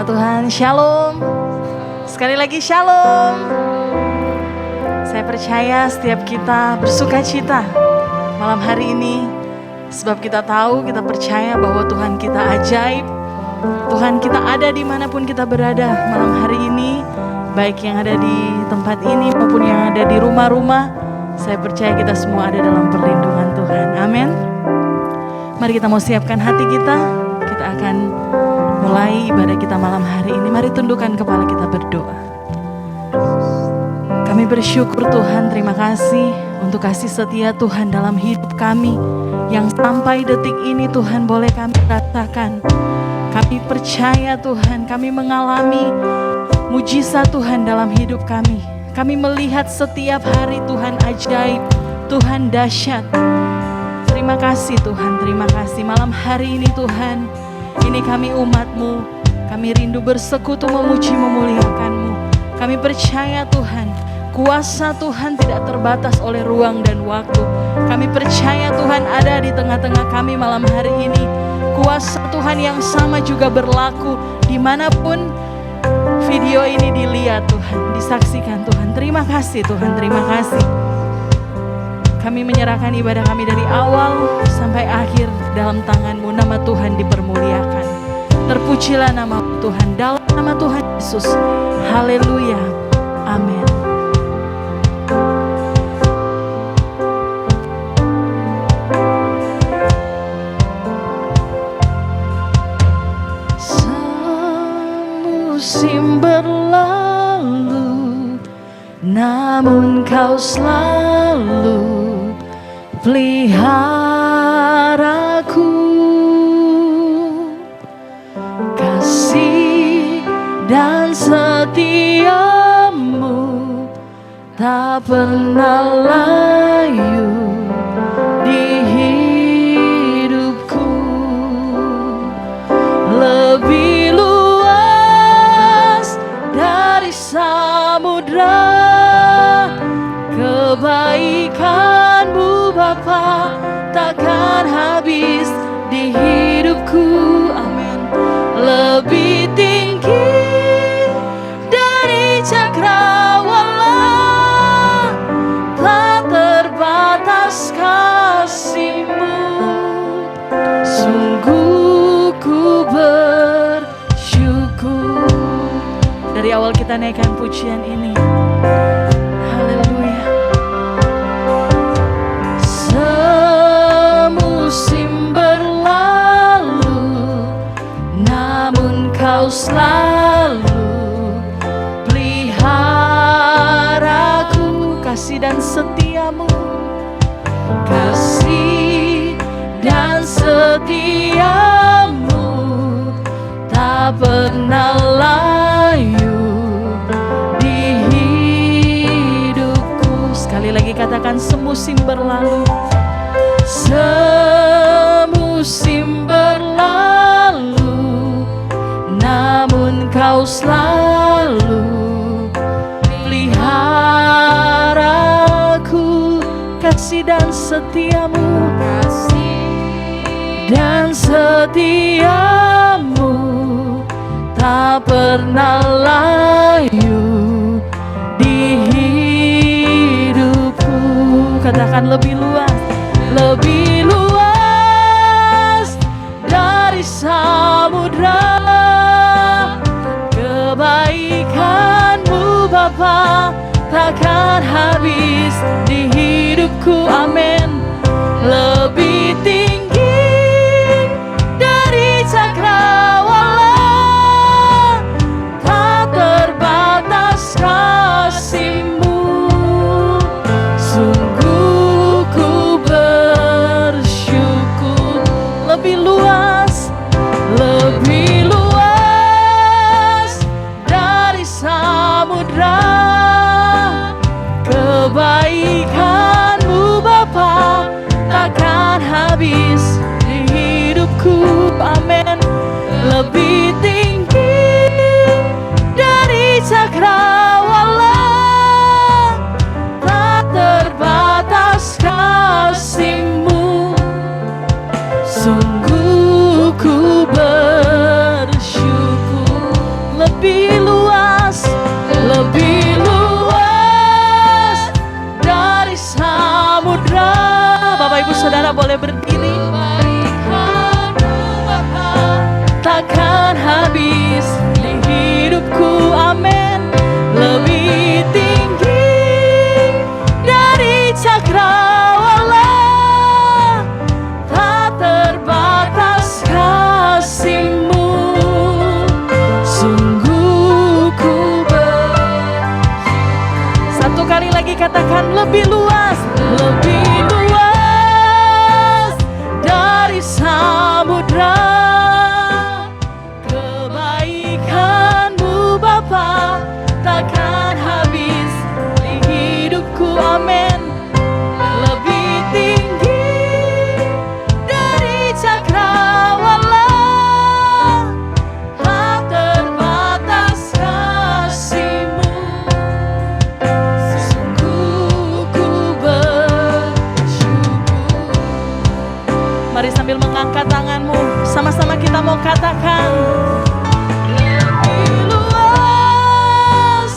Nama Tuhan, Shalom. Sekali lagi Shalom. Saya percaya setiap kita bersuka cita malam hari ini, sebab kita tahu, kita percaya bahwa Tuhan kita ajaib. Tuhan kita ada dimanapun kita berada malam hari ini, baik yang ada di tempat ini maupun yang ada di rumah-rumah. Saya percaya kita semua ada dalam perlindungan Tuhan. Amin. Mari kita mau siapkan hati kita. Kita akan mulai ibadah kita malam hari ini. Mari tundukkan kepala kita berdoa. Kami bersyukur Tuhan, terima kasih untuk kasih setia Tuhan dalam hidup kami, yang sampai detik ini Tuhan boleh kami rasakan. Kami percaya Tuhan, kami mengalami mujizat Tuhan dalam hidup kami. Kami melihat setiap hari Tuhan ajaib, Tuhan dahsyat. Terima kasih Tuhan, terima kasih malam hari ini Tuhan. Ini kami umat-Mu, kami rindu bersekutu memuji memuliakan-Mu. Kami percaya Tuhan, kuasa Tuhan tidak terbatas oleh ruang dan waktu. Kami percaya Tuhan ada di tengah-tengah kami malam hari ini. Kuasa Tuhan yang sama juga berlaku dimanapun video ini dilihat Tuhan, disaksikan Tuhan. Terima kasih Tuhan, terima kasih. Kami menyerahkan ibadah kami dari awal sampai akhir dalam tangan-Mu. Nama Tuhan dipermuliakan. Terpujilah nama Tuhan, dalam nama Tuhan Yesus. Haleluya. Amin. Semusim berlalu, namun Kau selalu peliharaku. Kasih dan setiamu tak pernah layu di hidupku. Lebih luas dari samudra kebaikan-Mu Bapa, takkan habis di hidupku. Amin. Lebih tinggi dari cakrawala, tak terbatas kasih-Mu. Sungguh ku bersyukur. Dari awal kita naikkan pujian ini. Haleluya. Semusim berlalu, namun Kau selalu peliharaku. Kasih dan setiamu, kasih dan setiamu tak pernah layu di hidupku. Sekali lagi katakan, semusim berlalu. Semusim berlalu, namun Kau selalu peliharaku. Kasih dan setiamu, kasih dan setiamu tak pernah layu di hidupku. Katakan, lebih luas, lebih luas dari samudra kebaikan-Mu Bapa, takkan habis di hidupku. Amin. Lebih tinggi dari cakrawala, tak terbatas kasih-Mu. Sungguh ku bersyukur. Lebih luas, lebih luas dari samudra kebaikan-Mu Bapa, takkan habis di hidupku. Amin. Lebih tinggi dari cakrawala, tak terbatas kasih-Mu. Sungguh ku bersyukur. katakan lebih luas dari samudra. Kebaikan-Mu Bapa takkan habis di hidupku, amin. Lebih tinggi dari cakrawala, tak terbatas kasih-Mu. Sungguh ku bersyukur. Mari sambil mengangkat tanganmu, sama-sama kita mau katakan, lebih luas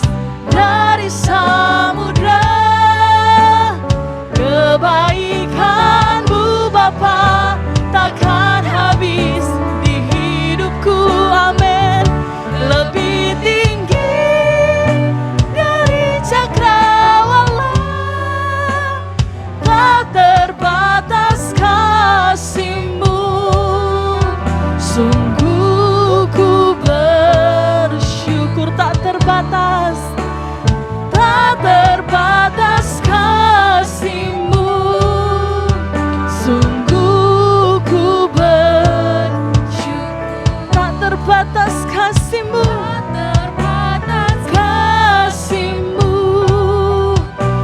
dari samudra. Kebaikan-Mu Bapa takkan habis di hidupku, amin. Lebih tinggi dari cakrawala, tak terbatas kasih-Mu. Sungguh ku bersyukur, tak terbatas kasih-Mu. Sungguh ku bersyukur, tak terbatas kasih-Mu,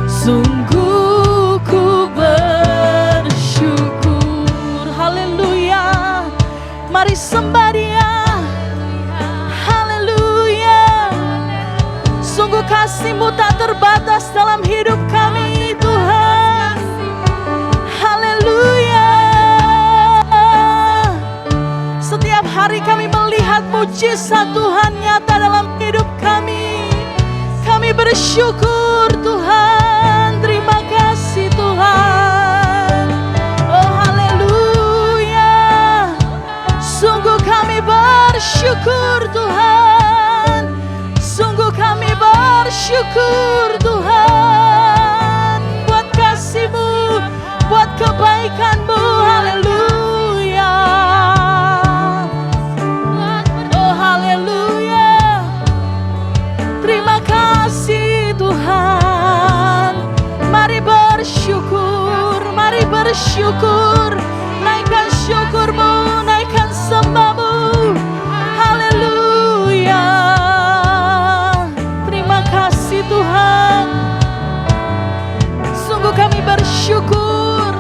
sungguh ku bersyukur. Haleluya, mari sembah Dia. Haleluya, sungguh kasih-Mu tak terbatas dalam hidup kami Tuhan. Haleluya, setiap hari kami melihat mujizat Tuhan nyata dalam hidup kami. Kami bersyukur Tuhan, terima kasih Tuhan. Oh haleluya, sungguh kami bersyukur Tuhan. Sungguh kami bersyukur Tuhan, buat kasih-Mu, buat kebaikan-Mu. Haleluya, oh haleluya, terima kasih Tuhan. Mari bersyukur, mari bersyukur. Naikkan syukur-Mu, naikkan sembah-Mu. Haleluya, terima kasih Tuhan. Sungguh kami bersyukur,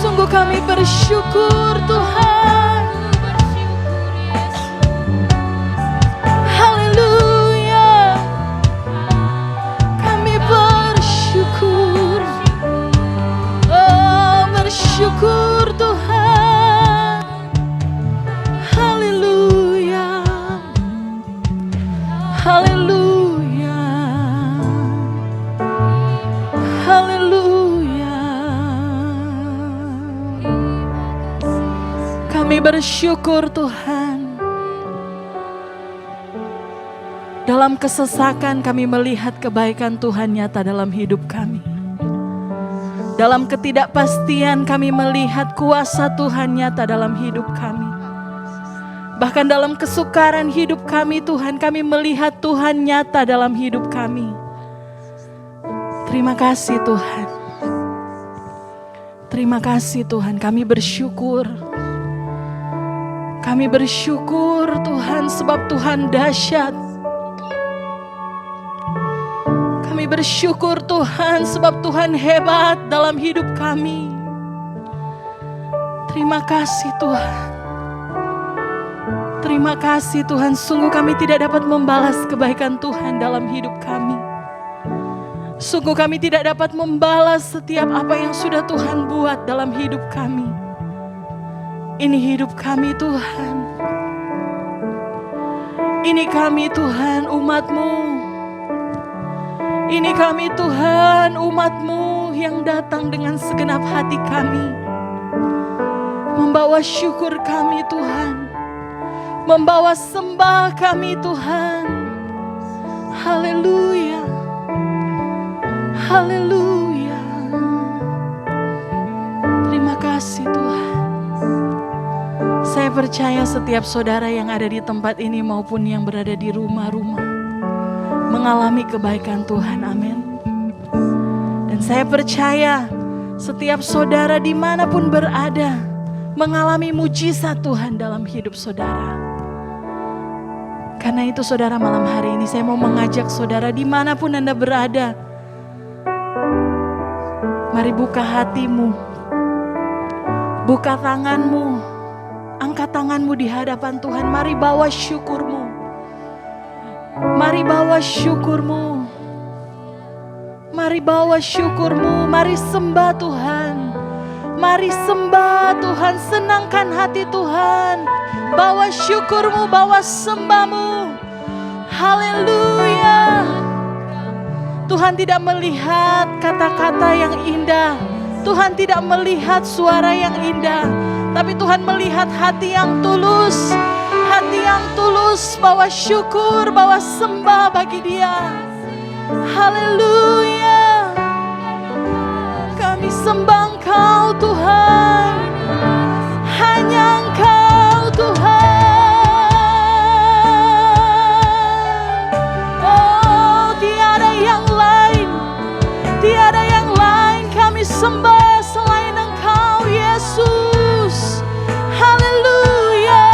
sungguh kami bersyukur Tuhan. Haleluya, kami bersyukur. Oh bersyukur Tuhan. Haleluya, haleluya, haleluya. Kami bersyukur Tuhan. Dalam kesesakan kami melihat kebaikan Tuhan nyata dalam hidup kami. Dalam ketidakpastian kami melihat kuasa Tuhan nyata dalam hidup kami. Bahkan dalam kesukaran hidup kami Tuhan, kami melihat Tuhan nyata dalam hidup kami. Terima kasih Tuhan. Terima kasih Tuhan, kami bersyukur. Kami bersyukur Tuhan sebab Tuhan dahsyat. Kami bersyukur Tuhan sebab Tuhan hebat dalam hidup kami. Terima kasih Tuhan. Terima kasih Tuhan, sungguh kami tidak dapat membalas kebaikan Tuhan dalam hidup kami. Sungguh kami tidak dapat membalas setiap apa yang sudah Tuhan buat dalam hidup kami. Ini hidup kami Tuhan. Ini kami Tuhan, umat-Mu. Ini kami Tuhan, umat-Mu yang datang dengan segenap hati kami. Membawa syukur kami Tuhan. Membawa sembah kami Tuhan. Haleluya, haleluya. Terima kasih Tuhan. Saya percaya setiap saudara yang ada di tempat ini maupun yang berada di rumah-rumah mengalami kebaikan Tuhan. Amin. Dan saya percaya setiap saudara dimanapun berada mengalami mujizat Tuhan dalam hidup saudara. Karena itu saudara, malam hari ini saya mau mengajak saudara dimanapun Anda berada, mari buka hatimu, buka tanganmu, angkat tanganmu di hadapan Tuhan. Mari bawa syukurmu, mari bawa syukurmu, mari bawa syukurmu, mari sembah Tuhan. Mari sembah Tuhan, senangkan hati Tuhan. Bawa syukurmu, bawa sembahmu. Haleluya. Tuhan tidak melihat kata-kata yang indah. Tuhan tidak melihat suara yang indah. Tapi Tuhan melihat hati yang tulus. Hati yang tulus, bawa syukur, bawa sembah bagi Dia. Haleluya. Kami sembah Engkau Tuhan, hanya Engkau Tuhan. Oh, tiada yang lain, tiada yang lain kami sembah selain Engkau Yesus. Haleluya.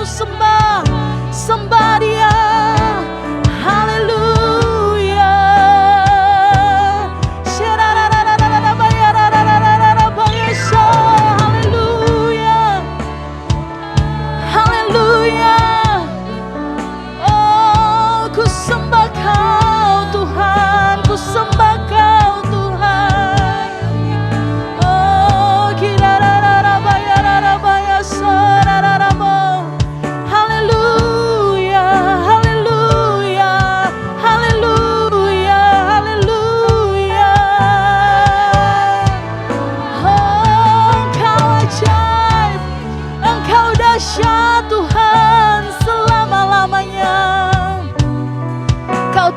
Sembah, sembah Dia.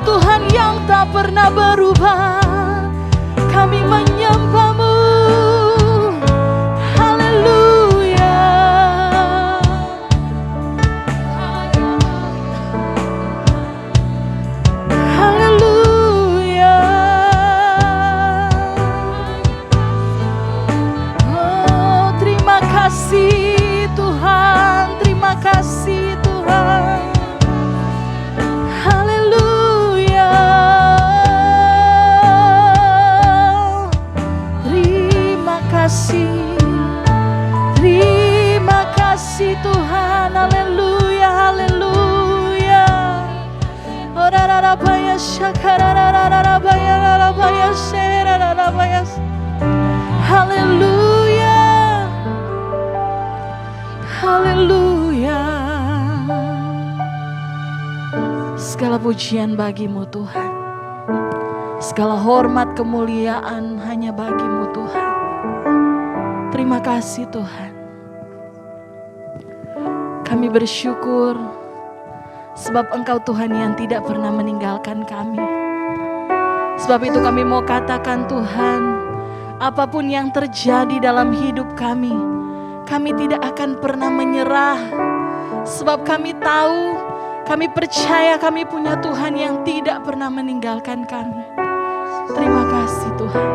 Tuhan yang tak pernah berubah, kami menyembah-Mu. Haleluya. Haleluya. Oh, terima kasih Tuhan, terima kasih Tuhan. Terima kasih Tuhan. Haleluya, haleluya. Orararabaya syakarararabaya rarabaya serararabaya. Haleluya, haleluya. Segala pujian bagi-Mu Tuhan, segala hormat kemuliaan hanya bagi-Mu Tuhan. Terima kasih Tuhan. Kami bersyukur sebab Engkau Tuhan yang tidak pernah meninggalkan kami. Sebab itu kami mau katakan Tuhan, apapun yang terjadi dalam hidup kami tidak akan pernah menyerah. Sebab kami tahu, kami percaya kami punya Tuhan yang tidak pernah meninggalkan kami. Terima kasih Tuhan.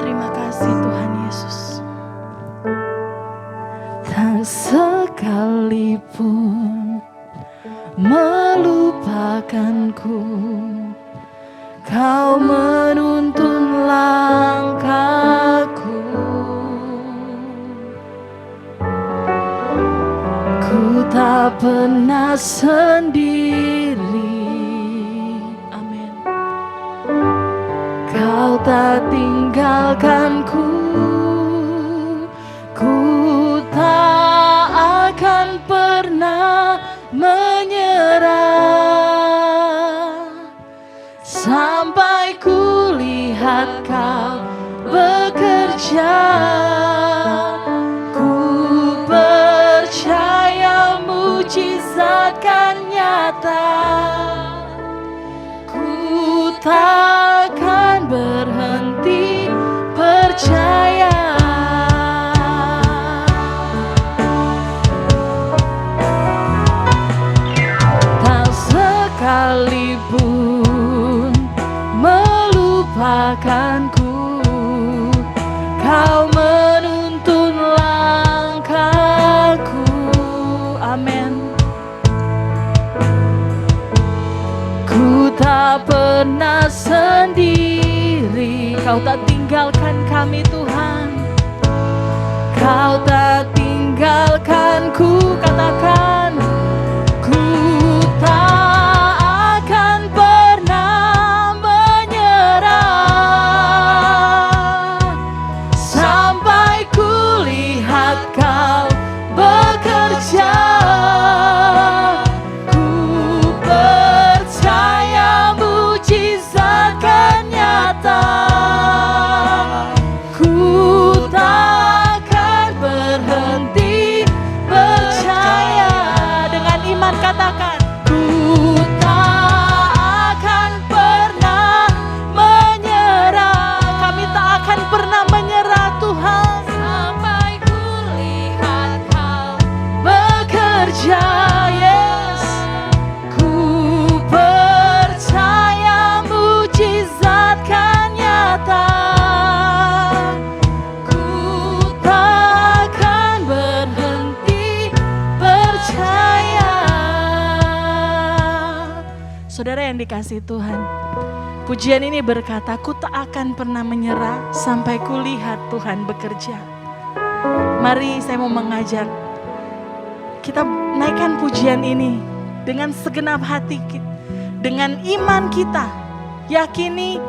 Terima kasih Tuhan Yesus. Tak sekalipun melupakanku, Kau menuntun langkahku. Ku tak pernah sendiri. Amin. Kau tak tinggalkanku. Ku tak akan pernah menyerah sampai ku lihat Kau bekerja. Ku percaya mujizat kan nyata. Ku takkan berhenti percaya. akanku, Kau menuntun langkahku. Amin. Ku tak pernah sendiri, Kau tak tinggalkan kami Tuhan. Kau tak tinggalkanku, katakan, ku tak akan pernah menyerah sampai ku lihat Kau bekerja. Ku percaya mujizat kan nyata. Ku takkan berhenti percaya. Dengan iman katakan, ku tak akan pernah menyerah. Kami tak akan pernah menyerah Tuhan sampai ku lihat Kau bekerja. Yes, ku percaya mujizat kan nyata. Ku takkan berhenti percaya. Saudara yang dikasihi Tuhan, pujian ini berkata, ku tak akan pernah menyerah sampai ku lihat Tuhan bekerja. Mari saya mau mengajak kita naikkan pujian ini dengan segenap hati kita, dengan iman kita. Yakini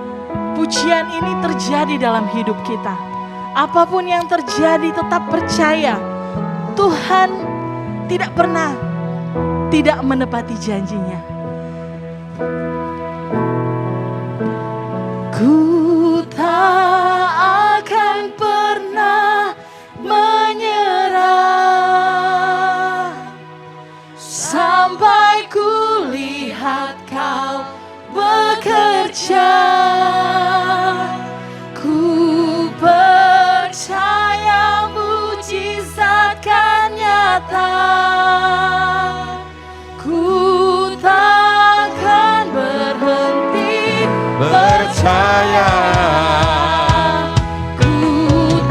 pujian ini terjadi dalam hidup kita. Apapun yang terjadi, tetap percaya Tuhan tidak pernah tidak menepati janjinya. Ku tak akan pernah menyerah sampai ku lihat Kau bekerja. Ku percaya mujizat kan nyata. Ku takkan berhenti percaya. Ku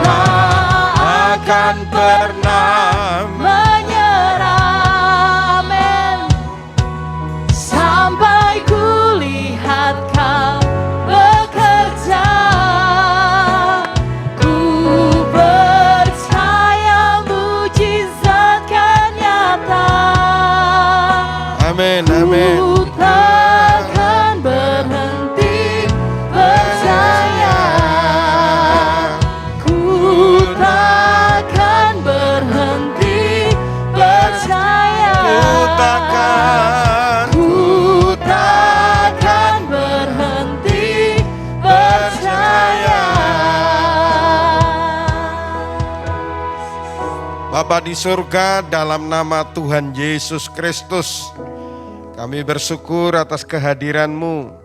tak akan pernah menyerah. Amin. Sampai ku lihat Kau bekerja. Ku percaya mujizat kan nyata. Amin, amin. Ku takkan berhenti percaya. Ku takkan berhenti percaya. Ku takkan berhenti percaya. Bapa di surga, dalam nama Tuhan Yesus Kristus, kami bersyukur atas kehadiran-Mu.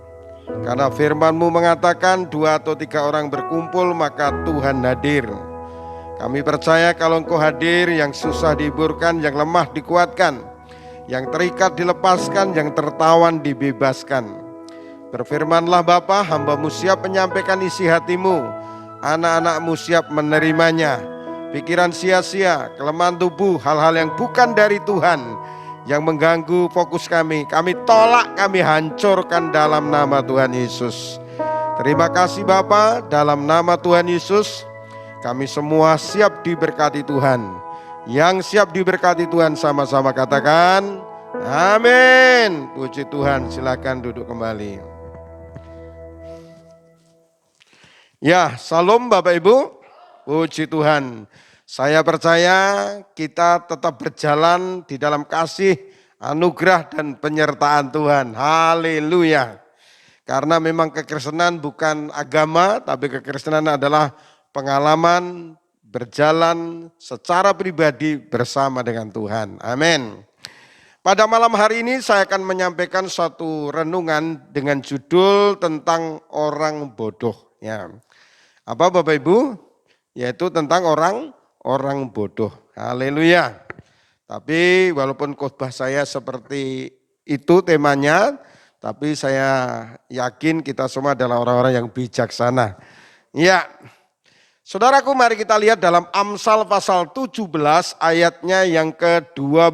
Karena firman-Mu mengatakan 2 atau 3 orang berkumpul maka Tuhan hadir. Kami percaya kalau Engkau hadir, yang susah dihiburkan, yang lemah dikuatkan, yang terikat dilepaskan, yang tertawan dibebaskan. Berfirmanlah Bapa, hamba-Mu siap menyampaikan isi hati-Mu, anak-anak-Mu siap menerimanya. Pikiran sia-sia, kelemahan tubuh, hal-hal yang bukan dari Tuhan, yang mengganggu fokus kami tolak, kami hancurkan dalam nama Tuhan Yesus. Terima kasih Bapa, dalam nama Tuhan Yesus, kami semua siap diberkati Tuhan. Yang siap diberkati Tuhan sama-sama katakan, amin. Puji Tuhan, silakan duduk kembali. Ya, salam Bapak Ibu, puji Tuhan. Saya percaya kita tetap berjalan di dalam kasih, anugerah dan penyertaan Tuhan. Haleluya. Karena memang kekristenan bukan agama, tapi kekristenan adalah pengalaman berjalan secara pribadi bersama dengan Tuhan. Amin. Pada malam hari ini saya akan menyampaikan suatu renungan dengan judul tentang orang bodoh. Ya. Apa Bapak Ibu? Yaitu tentang orang bodoh. Haleluya. Tapi walaupun khotbah saya seperti itu temanya, Tapi saya yakin kita semua adalah orang-orang yang bijaksana. Ya, saudaraku, mari kita lihat dalam Amsal pasal 17 ayatnya yang ke-12.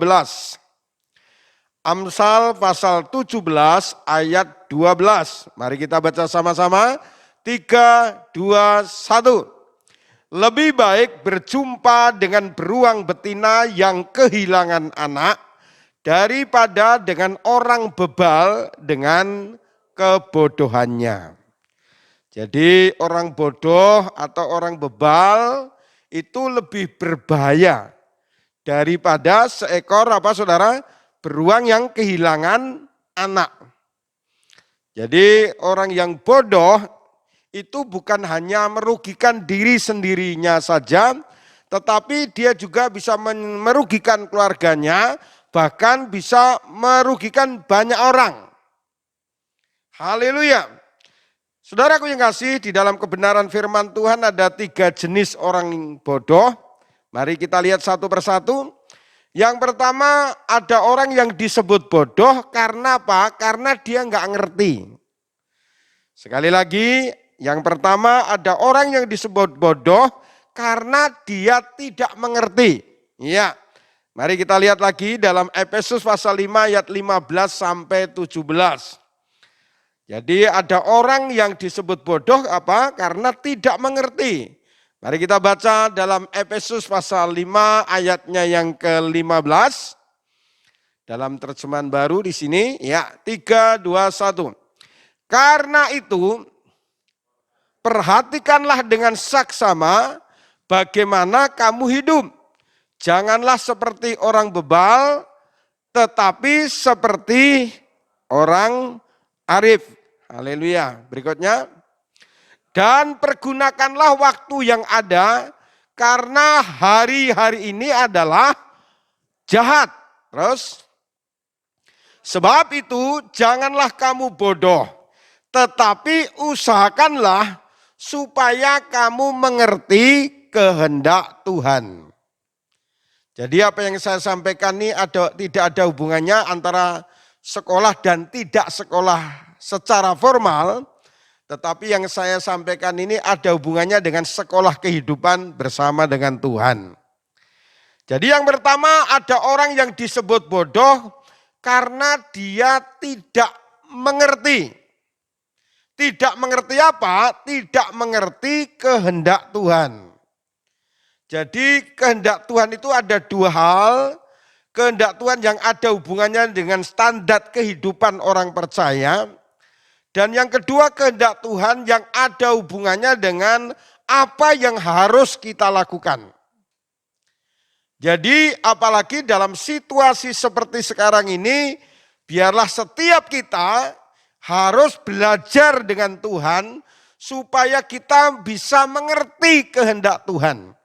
Amsal pasal 17 ayat 12. Mari kita baca sama-sama. 3, 2, 1. Lebih baik berjumpa dengan beruang betina yang kehilangan anak daripada dengan orang bebal dengan kebodohannya. Jadi orang bodoh atau orang bebal itu lebih berbahaya daripada seekor saudara? Beruang yang kehilangan anak. Jadi orang yang bodoh itu bukan hanya merugikan diri sendirinya saja, tetapi dia juga bisa merugikan keluarganya, bahkan bisa merugikan banyak orang. Haleluya. Saudaraku yang kasih, di dalam kebenaran firman Tuhan ada 3 jenis orang bodoh. Mari kita lihat satu persatu. Yang pertama, ada orang yang disebut bodoh karena apa? Karena dia nggak ngerti. Sekali lagi, yang pertama ada orang yang disebut bodoh karena dia tidak mengerti. Ya, mari kita lihat lagi dalam Efesus pasal 5 ayat 15 sampai 17. Jadi ada orang yang disebut bodoh apa? Karena tidak mengerti. Mari kita baca dalam Efesus pasal 5 ayatnya yang ke-15. Dalam terjemahan baru di sini, ya 3, 2, 1. Karena itu, perhatikanlah dengan saksama bagaimana kamu hidup. Janganlah seperti orang bebal, tetapi seperti orang arif. Haleluya. Berikutnya. Dan pergunakanlah waktu yang ada karena hari-hari ini adalah jahat. Terus. Sebab itu janganlah kamu bodoh, tetapi usahakanlah supaya kamu mengerti kehendak Tuhan. Jadi apa yang saya sampaikan ini tidak ada hubungannya antara sekolah dan tidak sekolah secara formal, tetapi yang saya sampaikan ini ada hubungannya dengan sekolah kehidupan bersama dengan Tuhan. Jadi yang pertama ada orang yang disebut bodoh karena dia tidak mengerti. Tidak mengerti apa? Tidak mengerti kehendak Tuhan. Jadi kehendak Tuhan itu ada 2 hal. Kehendak Tuhan yang ada hubungannya dengan standar kehidupan orang percaya. Dan yang kedua, kehendak Tuhan yang ada hubungannya dengan apa yang harus kita lakukan. Jadi apalagi dalam situasi seperti sekarang ini, biarlah setiap kita harus belajar dengan Tuhan supaya kita bisa mengerti kehendak Tuhan.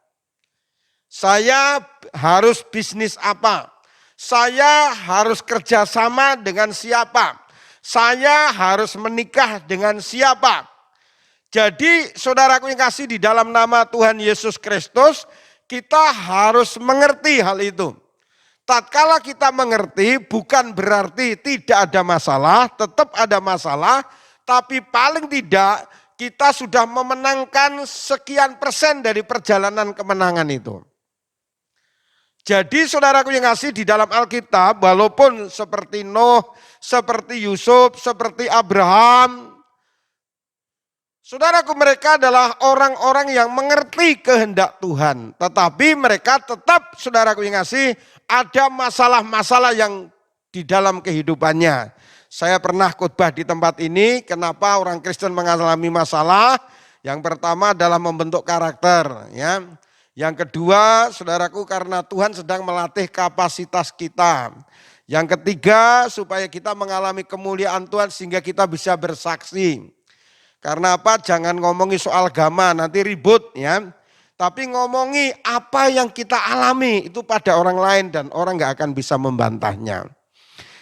Saya harus bisnis apa? Saya harus kerjasama dengan siapa? Saya harus menikah dengan siapa? Jadi saudaraku yang kasih, di dalam nama Tuhan Yesus Kristus, kita harus mengerti hal itu. Tatkala kita mengerti bukan berarti tidak ada masalah, tetap ada masalah, tapi paling tidak kita sudah memenangkan sekian persen dari perjalanan kemenangan itu. Jadi saudaraku yang kasih, di dalam Alkitab, walaupun seperti Nuh, seperti Yusuf, seperti Abraham, saudaraku, mereka adalah orang-orang yang mengerti kehendak Tuhan. Tetapi mereka tetap, saudaraku yang kasih, ada masalah-masalah yang di dalam kehidupannya. Saya pernah khotbah di tempat ini, kenapa orang Kristen mengalami masalah? Yang pertama adalah membentuk karakter, ya. Yang kedua, saudaraku, karena Tuhan sedang melatih kapasitas kita. Yang ketiga, supaya kita mengalami kemuliaan Tuhan sehingga kita bisa bersaksi. Karena apa? Jangan ngomongi soal agama, nanti ribut ya. Tapi ngomongi apa yang kita alami itu pada orang lain dan orang gak akan bisa membantahnya.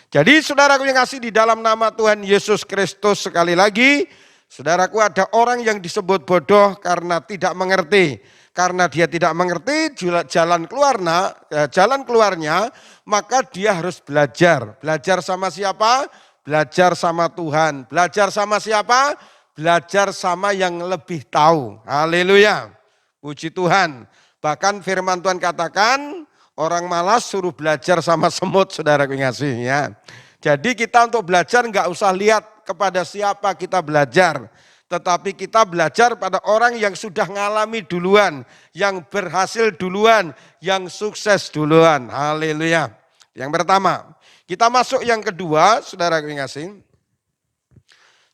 Jadi saudaraku yang kasih, di dalam nama Tuhan Yesus Kristus, sekali lagi, saudaraku, ada orang yang disebut bodoh karena tidak mengerti. Karena dia tidak mengerti jalan keluarnya, maka dia harus belajar. Belajar sama siapa? belajar sama Tuhan. Belajar sama siapa? Belajar sama yang lebih tahu. Haleluya. Puji Tuhan. Bahkan firman Tuhan katakan, orang malas suruh belajar sama semut, saudara ngasih ya. Jadi kita untuk belajar enggak usah lihat kepada siapa kita belajar. Tetapi kita belajar pada orang yang sudah ngalami duluan, yang berhasil duluan, yang sukses duluan. Haleluya. Yang pertama, kita masuk yang kedua, saudara ngasih.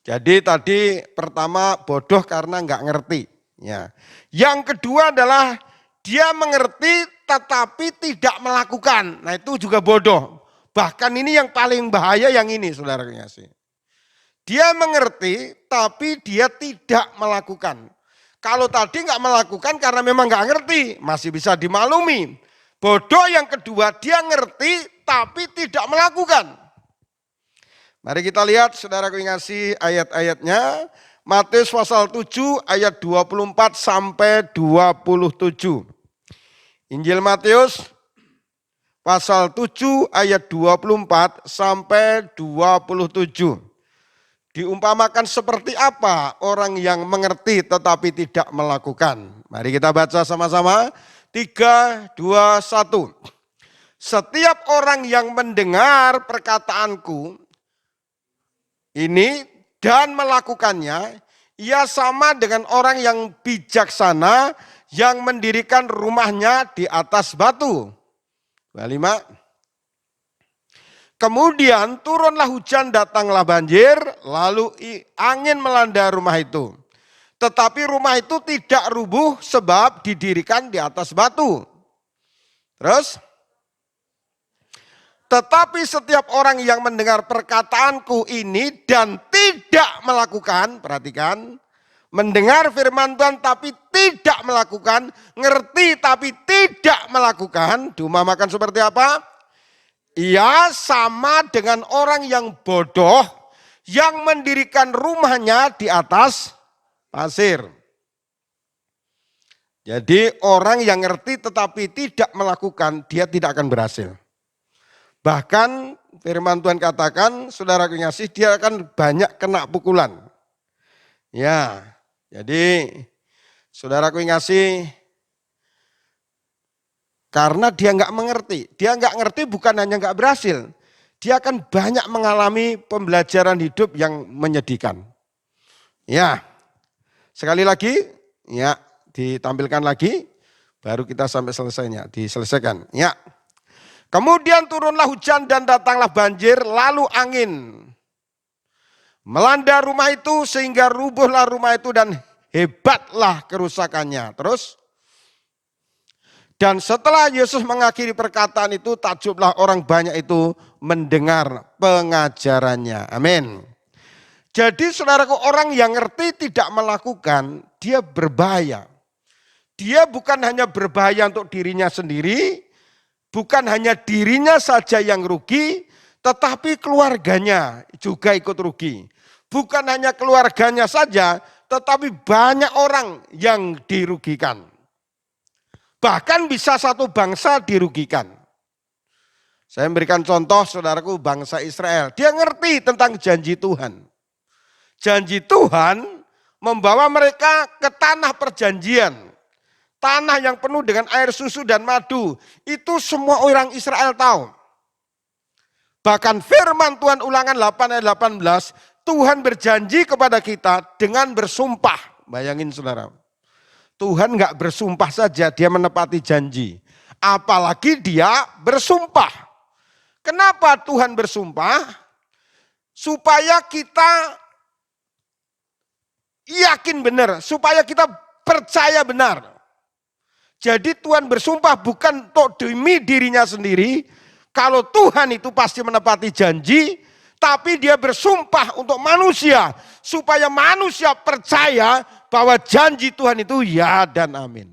Jadi tadi pertama bodoh karena enggak ngerti. Ya. Yang kedua adalah dia mengerti tetapi tidak melakukan. Nah itu juga bodoh. Bahkan ini yang paling bahaya yang ini, saudara kasih. Dia mengerti tapi dia tidak melakukan. Kalau tadi enggak melakukan karena memang enggak ngerti, masih bisa dimaklumi. Bodoh yang kedua, dia ngerti tapi tidak melakukan. Mari kita lihat saudaraku yang ngasih ayat-ayatnya. Matius pasal 7 ayat 24 sampai 27. Injil Matius pasal 7 ayat 24 sampai 27. Diumpamakan seperti apa orang yang mengerti tetapi tidak melakukan. Mari kita baca sama-sama. 3, 2, 1. Setiap orang yang mendengar perkataanku ini dan melakukannya, ia sama dengan orang yang bijaksana yang mendirikan rumahnya di atas batu. 25. Kemudian turunlah hujan, datanglah banjir, lalu angin melanda rumah itu. Tetapi rumah itu tidak rubuh sebab didirikan di atas batu. Terus? Tetapi setiap orang yang mendengar perkataanku ini dan tidak melakukan, perhatikan, mendengar firman Tuhan tapi tidak melakukan, ngerti tapi tidak melakukan, diumpamakan seperti apa? Ia sama dengan orang yang bodoh yang mendirikan rumahnya di atas pasir. Jadi orang yang ngerti tetapi tidak melakukan, dia tidak akan berhasil. Bahkan firman Tuhan katakan, saudara kekasih, dia akan banyak kena pukulan. Ya, jadi saudara kekasih, karena dia enggak mengerti. Dia enggak ngerti bukan hanya enggak berhasil, dia akan banyak mengalami pembelajaran hidup yang menyedihkan. Ya, sekali lagi, ya ditampilkan lagi, baru kita sampai selesainya, diselesaikan. Ya. Kemudian turunlah hujan dan datanglah banjir, lalu angin melanda rumah itu sehingga rubuhlah rumah itu dan hebatlah kerusakannya. Terus, dan setelah Yesus mengakhiri perkataan itu, takjublah orang banyak itu mendengar pengajarannya. Amin. Jadi saudaraku, orang yang ngerti tidak melakukan, dia berbahaya. Dia bukan hanya berbahaya untuk dirinya sendiri, bukan hanya dirinya saja yang rugi, tetapi keluarganya juga ikut rugi. Bukan hanya keluarganya saja, tetapi banyak orang yang dirugikan. Bahkan bisa satu bangsa dirugikan. Saya memberikan contoh saudaraku bangsa Israel. Dia ngerti tentang janji Tuhan. Janji Tuhan membawa mereka ke tanah perjanjian. Tanah yang penuh dengan air susu dan madu. Itu semua orang Israel tahu. Bahkan firman Tuhan Ulangan 8 ayat 18. Tuhan berjanji kepada kita dengan bersumpah. Bayangin saudara. Tuhan enggak bersumpah saja, dia menepati janji. Apalagi dia bersumpah. Kenapa Tuhan bersumpah? Supaya kita yakin benar. Supaya kita percaya benar. Jadi Tuhan bersumpah bukan untuk demi dirinya sendiri. Kalau Tuhan itu pasti menepati janji. Tapi dia bersumpah untuk manusia. Supaya manusia percaya bahwa janji Tuhan itu ya dan amin.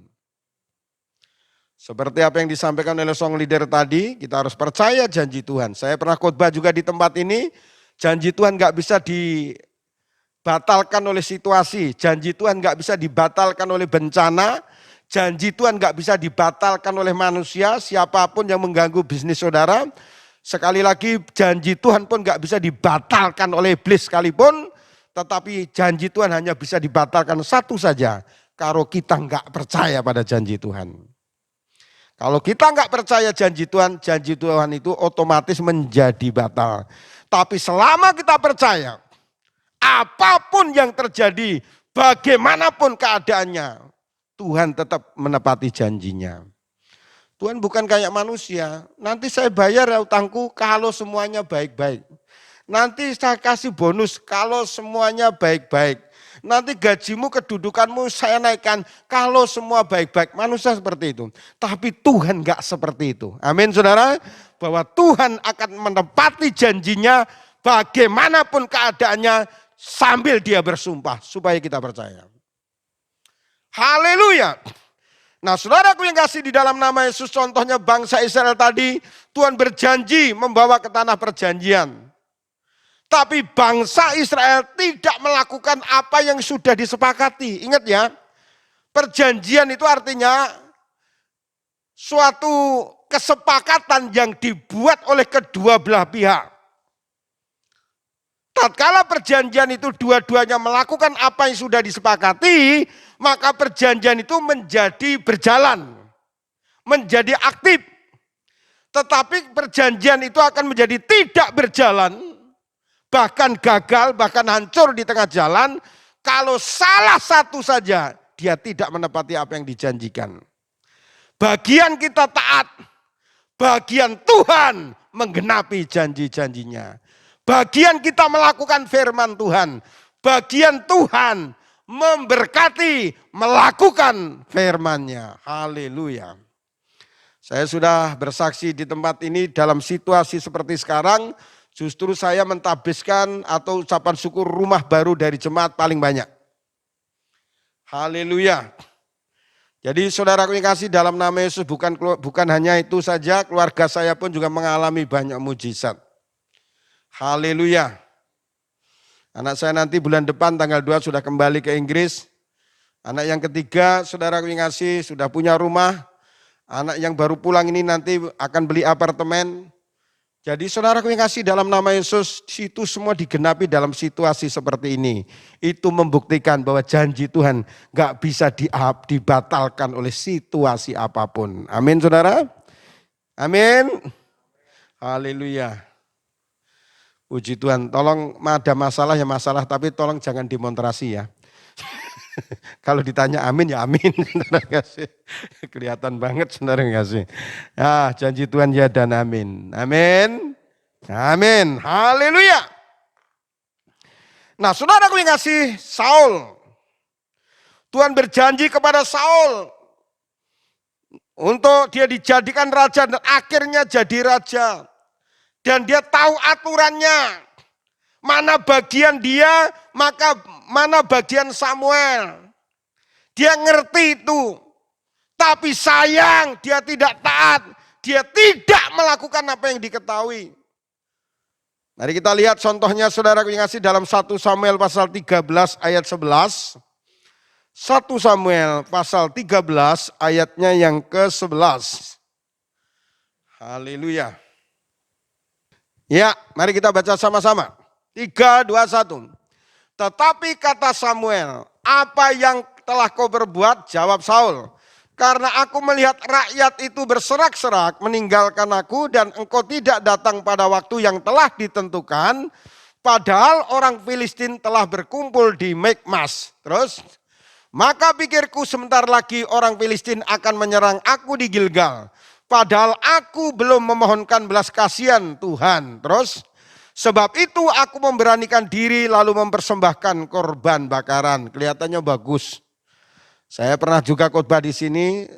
Seperti apa yang disampaikan oleh song leader tadi. Kita harus percaya janji Tuhan. Saya pernah khotbah juga di tempat ini. Janji Tuhan gak bisa dibatalkan oleh situasi. Janji Tuhan gak bisa dibatalkan oleh bencana. Janji Tuhan gak bisa dibatalkan oleh manusia, siapapun yang mengganggu bisnis saudara. Sekali lagi janji Tuhan pun gak bisa dibatalkan oleh iblis sekalipun. Tetapi janji Tuhan hanya bisa dibatalkan satu saja. Kalau kita gak percaya pada janji Tuhan. Kalau kita gak percaya janji Tuhan itu otomatis menjadi batal. Tapi selama kita percaya, apapun yang terjadi, bagaimanapun keadaannya, Tuhan tetap menepati janjinya. Tuhan bukan kayak manusia, nanti saya bayar ya utangku kalau semuanya baik-baik. Nanti saya kasih bonus kalau semuanya baik-baik. Nanti gajimu, kedudukanmu saya naikkan kalau semua baik-baik. Manusia seperti itu. Tapi Tuhan enggak seperti itu. Amin saudara. Bahwa Tuhan akan menepati janjinya bagaimanapun keadaannya sambil dia bersumpah. Supaya kita percaya. Haleluya. Nah saudaraku yang kasih di dalam nama Yesus, contohnya bangsa Israel tadi, Tuhan berjanji membawa ke tanah perjanjian. Tapi bangsa Israel tidak melakukan apa yang sudah disepakati. Ingat ya, perjanjian itu artinya suatu kesepakatan yang dibuat oleh kedua belah pihak. Tatkala perjanjian itu dua-duanya melakukan apa yang sudah disepakati, maka perjanjian itu menjadi berjalan, menjadi aktif. Tetapi perjanjian itu akan menjadi tidak berjalan, bahkan gagal, bahkan hancur di tengah jalan, kalau salah satu saja dia tidak menepati apa yang dijanjikan. Bagian kita taat, bagian Tuhan menggenapi janji-janjinya. Bagian kita melakukan firman Tuhan. Bagian Tuhan memberkati, melakukan firman-Nya. Haleluya. Saya sudah bersaksi di tempat ini dalam situasi seperti sekarang. Justru saya mentabiskan atau ucapan syukur rumah baru dari jemaat paling banyak. Haleluya. Jadi saudaraku yang kasih dalam nama Yesus, bukan hanya itu saja, keluarga saya pun juga mengalami banyak mujizat. Haleluya. Anak saya nanti bulan depan tanggal 2 sudah kembali ke Inggris. Anak yang ketiga, saudaraku yang kasih, sudah punya rumah. Anak yang baru pulang ini nanti akan beli apartemen. Jadi saudaraku yang kasih dalam nama Yesus, itu semua digenapi dalam situasi seperti ini. Itu membuktikan bahwa janji Tuhan gak bisa dibatalkan oleh situasi apapun. Amin saudara. Amin. Haleluya. Puji Tuhan, tolong ada masalah ya masalah, tapi tolong jangan demonstrasi ya. Kalau ditanya amin ya amin. Kelihatan banget saudara kasih. Ah, janji Tuhan ya dan amin. Amin. Amin. Haleluya. Nah saudaraku yang kasih, Saul. Tuhan berjanji kepada Saul untuk dia dijadikan raja dan akhirnya jadi raja. Dan dia tahu aturannya, mana bagian dia, maka mana bagian Samuel. Dia ngerti itu, tapi sayang dia tidak taat, dia tidak melakukan apa yang diketahui. Mari kita lihat contohnya saudara yang kasih dalam 1 Samuel pasal 13 ayat 11. 1 Samuel pasal 13 ayatnya yang ke-11. Haleluya. Ya, mari kita baca sama-sama. 3, 2, 1. Tetapi kata Samuel, apa yang telah kau berbuat? Jawab Saul. Karena aku melihat rakyat itu berserak-serak meninggalkan aku dan engkau tidak datang pada waktu yang telah ditentukan. Padahal orang Filistin telah berkumpul di Mikmas. Terus, maka pikirku sebentar lagi orang Filistin akan menyerang aku di Gilgal. Padahal aku belum memohonkan belas kasihan Tuhan. Terus, sebab itu aku memberanikan diri lalu mempersembahkan korban bakaran. Kelihatannya bagus. Saya pernah juga khotbah di sini.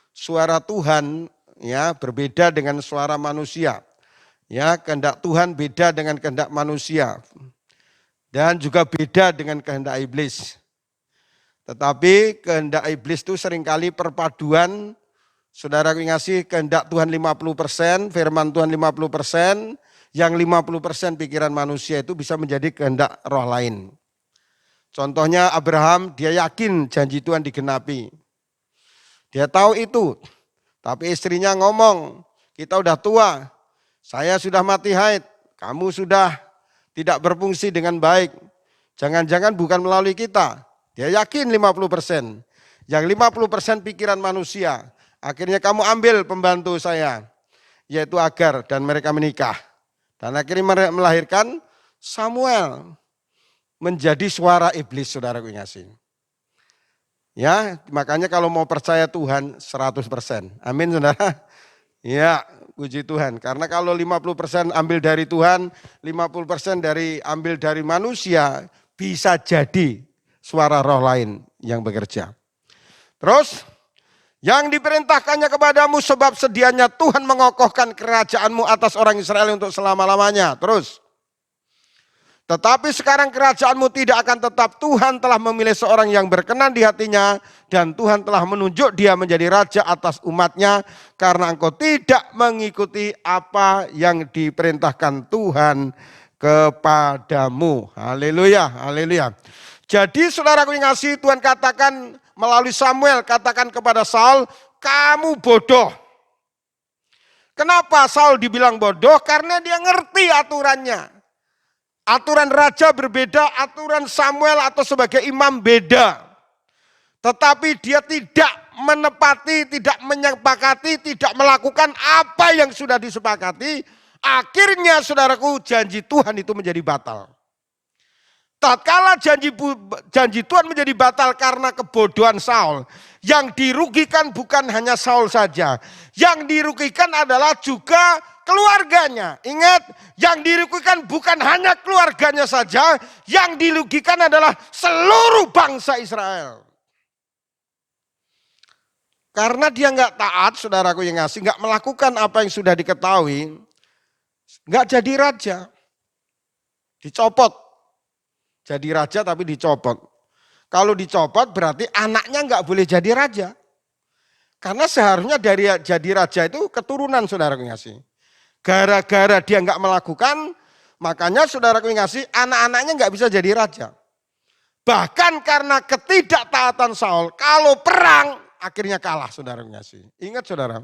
Suara Tuhan ya berbeda dengan suara manusia. Ya, kehendak Tuhan beda dengan kehendak manusia. Dan juga beda dengan kehendak iblis. Tetapi kehendak iblis itu seringkali perpaduan. Saudara ngasih kehendak Tuhan 50%, firman Tuhan 50%, yang 50% pikiran manusia itu bisa menjadi kehendak roh lain. Contohnya Abraham, dia yakin janji Tuhan digenapi. Dia tahu itu, tapi istrinya ngomong, kita udah tua, Saya sudah mati haid, kamu sudah tidak berfungsi dengan baik. Jangan-jangan bukan melalui kita. Dia yakin 50%. Yang 50% pikiran manusia. Akhirnya kamu ambil pembantu saya, yaitu Agar, dan mereka menikah. Dan akhirnya melahirkan Samuel. Menjadi suara iblis, saudaraku yang kasih. Ya, makanya kalau mau percaya Tuhan 100%. Amin, saudara. Ya, puji Tuhan. Karena kalau 50% ambil dari Tuhan, 50% ambil dari manusia, bisa jadi suara roh lain yang bekerja. Terus, yang diperintahkannya kepadamu sebab sedianya Tuhan mengokohkan kerajaanmu atas orang Israel untuk selama-lamanya. Terus, tetapi sekarang kerajaanmu tidak akan tetap. Tuhan telah memilih seorang yang berkenan di hatinya dan Tuhan telah menunjuk dia menjadi raja atas umatnya karena engkau tidak mengikuti apa yang diperintahkan Tuhan kepadamu. Haleluya, haleluya. Jadi saudaraku yang kasih, Tuhan katakan melalui Samuel, katakan kepada Saul, kamu bodoh. Kenapa Saul dibilang bodoh? Karena dia ngerti aturannya. Aturan raja berbeda, aturan Samuel atau sebagai imam beda. Tetapi dia tidak menepati, tidak menyepakati, tidak melakukan apa yang sudah disepakati. Akhirnya saudaraku, janji Tuhan itu menjadi batal. Tatkala janji Tuhan menjadi batal karena kebodohan Saul. Yang dirugikan bukan hanya Saul saja. Yang dirugikan adalah juga keluarganya. Ingat, yang dirugikan bukan hanya keluarganya saja. Yang dirugikan adalah seluruh bangsa Israel. Karena dia nggak taat, saudaraku yang ngasih, nggak melakukan apa yang sudah diketahui, nggak jadi raja. Dicopot. Jadi raja tapi dicopot. Kalau dicopot berarti anaknya nggak boleh jadi raja. Karena seharusnya dari jadi raja itu keturunan, saudaraku yang ngasih. Gara-gara dia nggak melakukan, makanya saudaraku yang ngasih, anak-anaknya nggak bisa jadi raja. Bahkan karena ketidaktaatan Saul, kalau perang akhirnya kalah, saudaraku yang ngasih. Ingat saudara,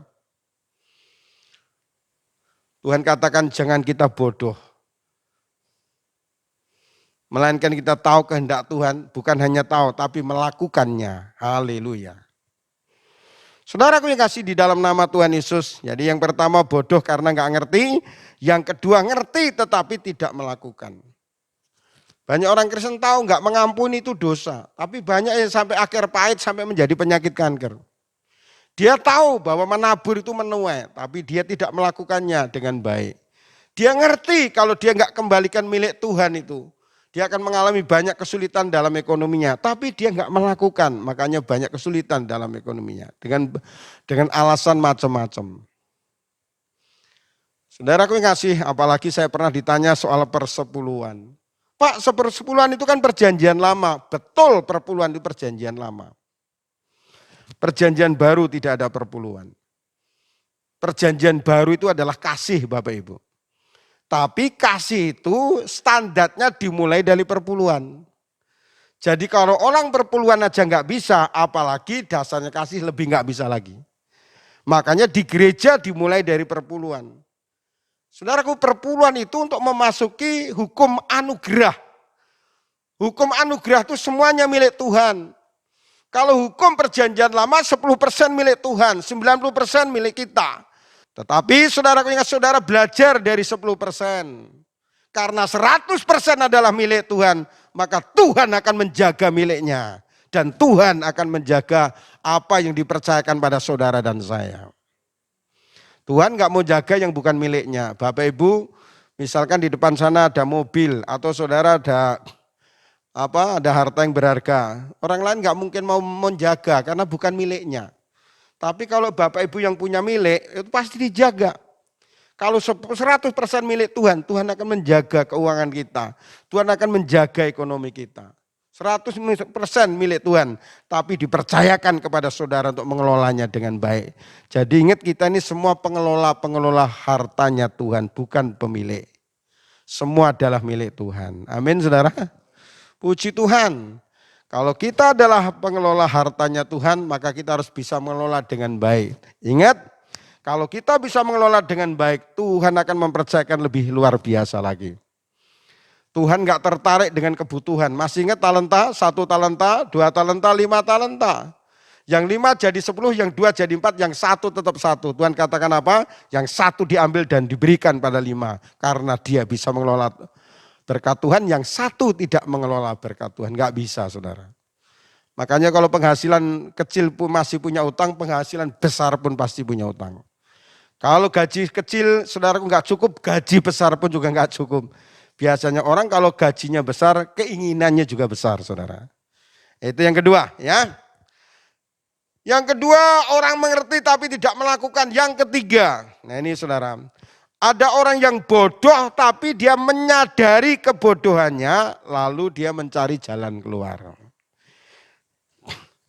Tuhan katakan jangan kita bodoh. Melainkan kita tahu kehendak Tuhan, bukan hanya tahu tapi melakukannya. Haleluya. Saudaraku yang kasih di dalam nama Tuhan Yesus, jadi yang pertama bodoh karena nggak ngerti, yang kedua ngerti tetapi tidak melakukan. Banyak orang Kristen tahu nggak mengampuni itu dosa, tapi banyak yang sampai akhir pahit sampai menjadi penyakit kanker. Dia tahu bahwa menabur itu menuai, tapi dia tidak melakukannya dengan baik. Dia ngerti kalau dia nggak kembalikan milik Tuhan itu, dia akan mengalami banyak kesulitan dalam ekonominya, tapi dia nggak melakukan, makanya banyak kesulitan dalam ekonominya dengan alasan macam-macam. Saudaraku yang kasih, apalagi saya pernah ditanya soal persepuluhan. Pak, sepersepuluhan itu kan perjanjian lama, betul perpuluhan itu perjanjian lama. Perjanjian baru tidak ada perpuluhan. Perjanjian baru itu adalah kasih, Bapak Ibu. Tapi kasih itu standarnya dimulai dari perpuluhan. Jadi kalau orang perpuluhan aja nggak bisa, apalagi dasarnya kasih lebih nggak bisa lagi. Makanya di gereja dimulai dari perpuluhan. Saudaraku, perpuluhan itu untuk memasuki hukum anugerah. Hukum anugerah itu semuanya milik Tuhan. Kalau hukum perjanjian lama 10% milik Tuhan, 90% milik kita. Tetapi saudaraku ingat, saudara belajar dari 10%. Karena 100% adalah milik Tuhan, maka Tuhan akan menjaga miliknya. Dan Tuhan akan menjaga apa yang dipercayakan pada saudara dan saya. Tuhan gak mau jaga yang bukan miliknya. Bapak Ibu, misalkan di depan sana ada mobil atau saudara ada harta yang berharga. Orang lain gak mungkin mau menjaga karena bukan miliknya. Tapi kalau Bapak Ibu yang punya milik, itu pasti dijaga. Kalau 100% milik Tuhan, Tuhan akan menjaga keuangan kita. Tuhan akan menjaga ekonomi kita. 100% milik Tuhan, tapi dipercayakan kepada saudara untuk mengelolanya dengan baik. Jadi ingat, kita ini semua pengelola hartanya Tuhan, bukan pemilik. Semua adalah milik Tuhan. Amin, saudara. Puji Tuhan. Kalau kita adalah pengelola hartanya Tuhan, maka kita harus bisa mengelola dengan baik. Ingat, Kalau kita bisa mengelola dengan baik, Tuhan akan mempercayakan lebih luar biasa lagi. Tuhan gak tertarik dengan kebutuhan. Masih ingat talenta, 1 talenta, 2 talenta, 5 talenta. Yang 5 jadi 10, yang 2 jadi 4, yang 1 tetap 1. Tuhan katakan apa? Yang 1 diambil dan diberikan pada 5. Karena dia bisa mengelola berkat Tuhan, yang 1 tidak mengelola berkat Tuhan. Gak bisa, saudara. Makanya kalau penghasilan kecil pun masih punya utang, penghasilan besar pun pasti punya utang. Kalau gaji kecil, saudaraku gak cukup, gaji besar pun juga gak cukup. Biasanya orang kalau gajinya besar, keinginannya juga besar, saudara. Itu yang kedua, ya. Yang kedua, orang mengerti tapi tidak melakukan. Yang ketiga, nah ini saudara, ada orang yang bodoh tapi dia menyadari kebodohannya, lalu dia mencari jalan keluar.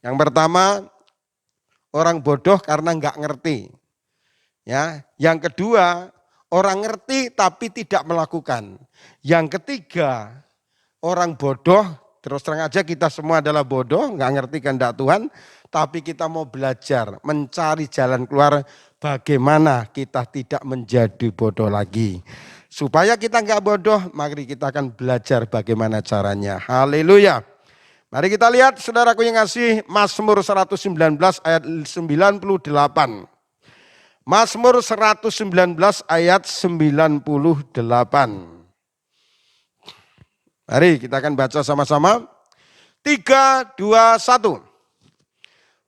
Yang pertama, orang bodoh karena nggak ngerti. Ya, yang kedua, orang ngerti tapi tidak melakukan. Yang ketiga, orang bodoh, terus terang aja kita semua adalah bodoh, nggak ngerti kehendak Tuhan, tapi kita mau belajar, mencari jalan keluar bagaimana kita tidak menjadi bodoh lagi. Supaya kita nggak bodoh, mari kita akan belajar bagaimana caranya. Haleluya. Mari kita lihat saudaraku yang ngasih Mazmur 119 ayat 98. Mazmur 119 ayat 98. Mari kita akan baca sama-sama. 3, 2, 1.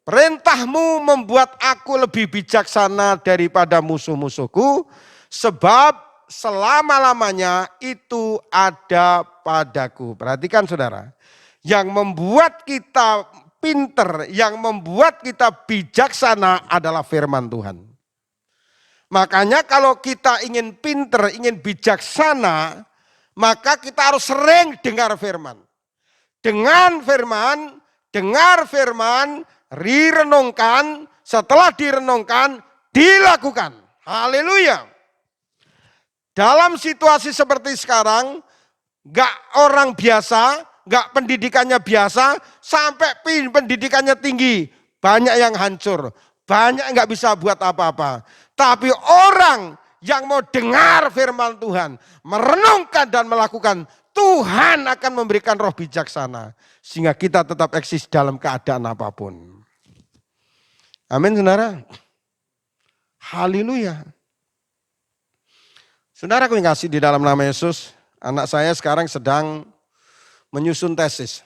Perintahmu membuat aku lebih bijaksana daripada musuh-musuhku, sebab selama-lamanya itu ada padaku. Perhatikan saudara, yang membuat kita pinter, yang membuat kita bijaksana adalah firman Tuhan. Makanya kalau kita ingin pinter, ingin bijaksana, maka kita harus sering dengar firman. Dengan firman, dengar firman, direnungkan, setelah direnungkan, dilakukan. Haleluya. Dalam situasi seperti sekarang, gak orang biasa, gak pendidikannya biasa, sampai pendidikannya tinggi, banyak yang hancur, banyak yang gak bisa buat apa-apa. Tapi orang yang mau dengar firman Tuhan, merenungkan dan melakukan, Tuhan akan memberikan roh bijaksana. Sehingga kita tetap eksis dalam keadaan apapun. Amin saudara. Haleluya. Saudara aku yang kasih di dalam nama Yesus, anak saya sekarang sedang menyusun tesis.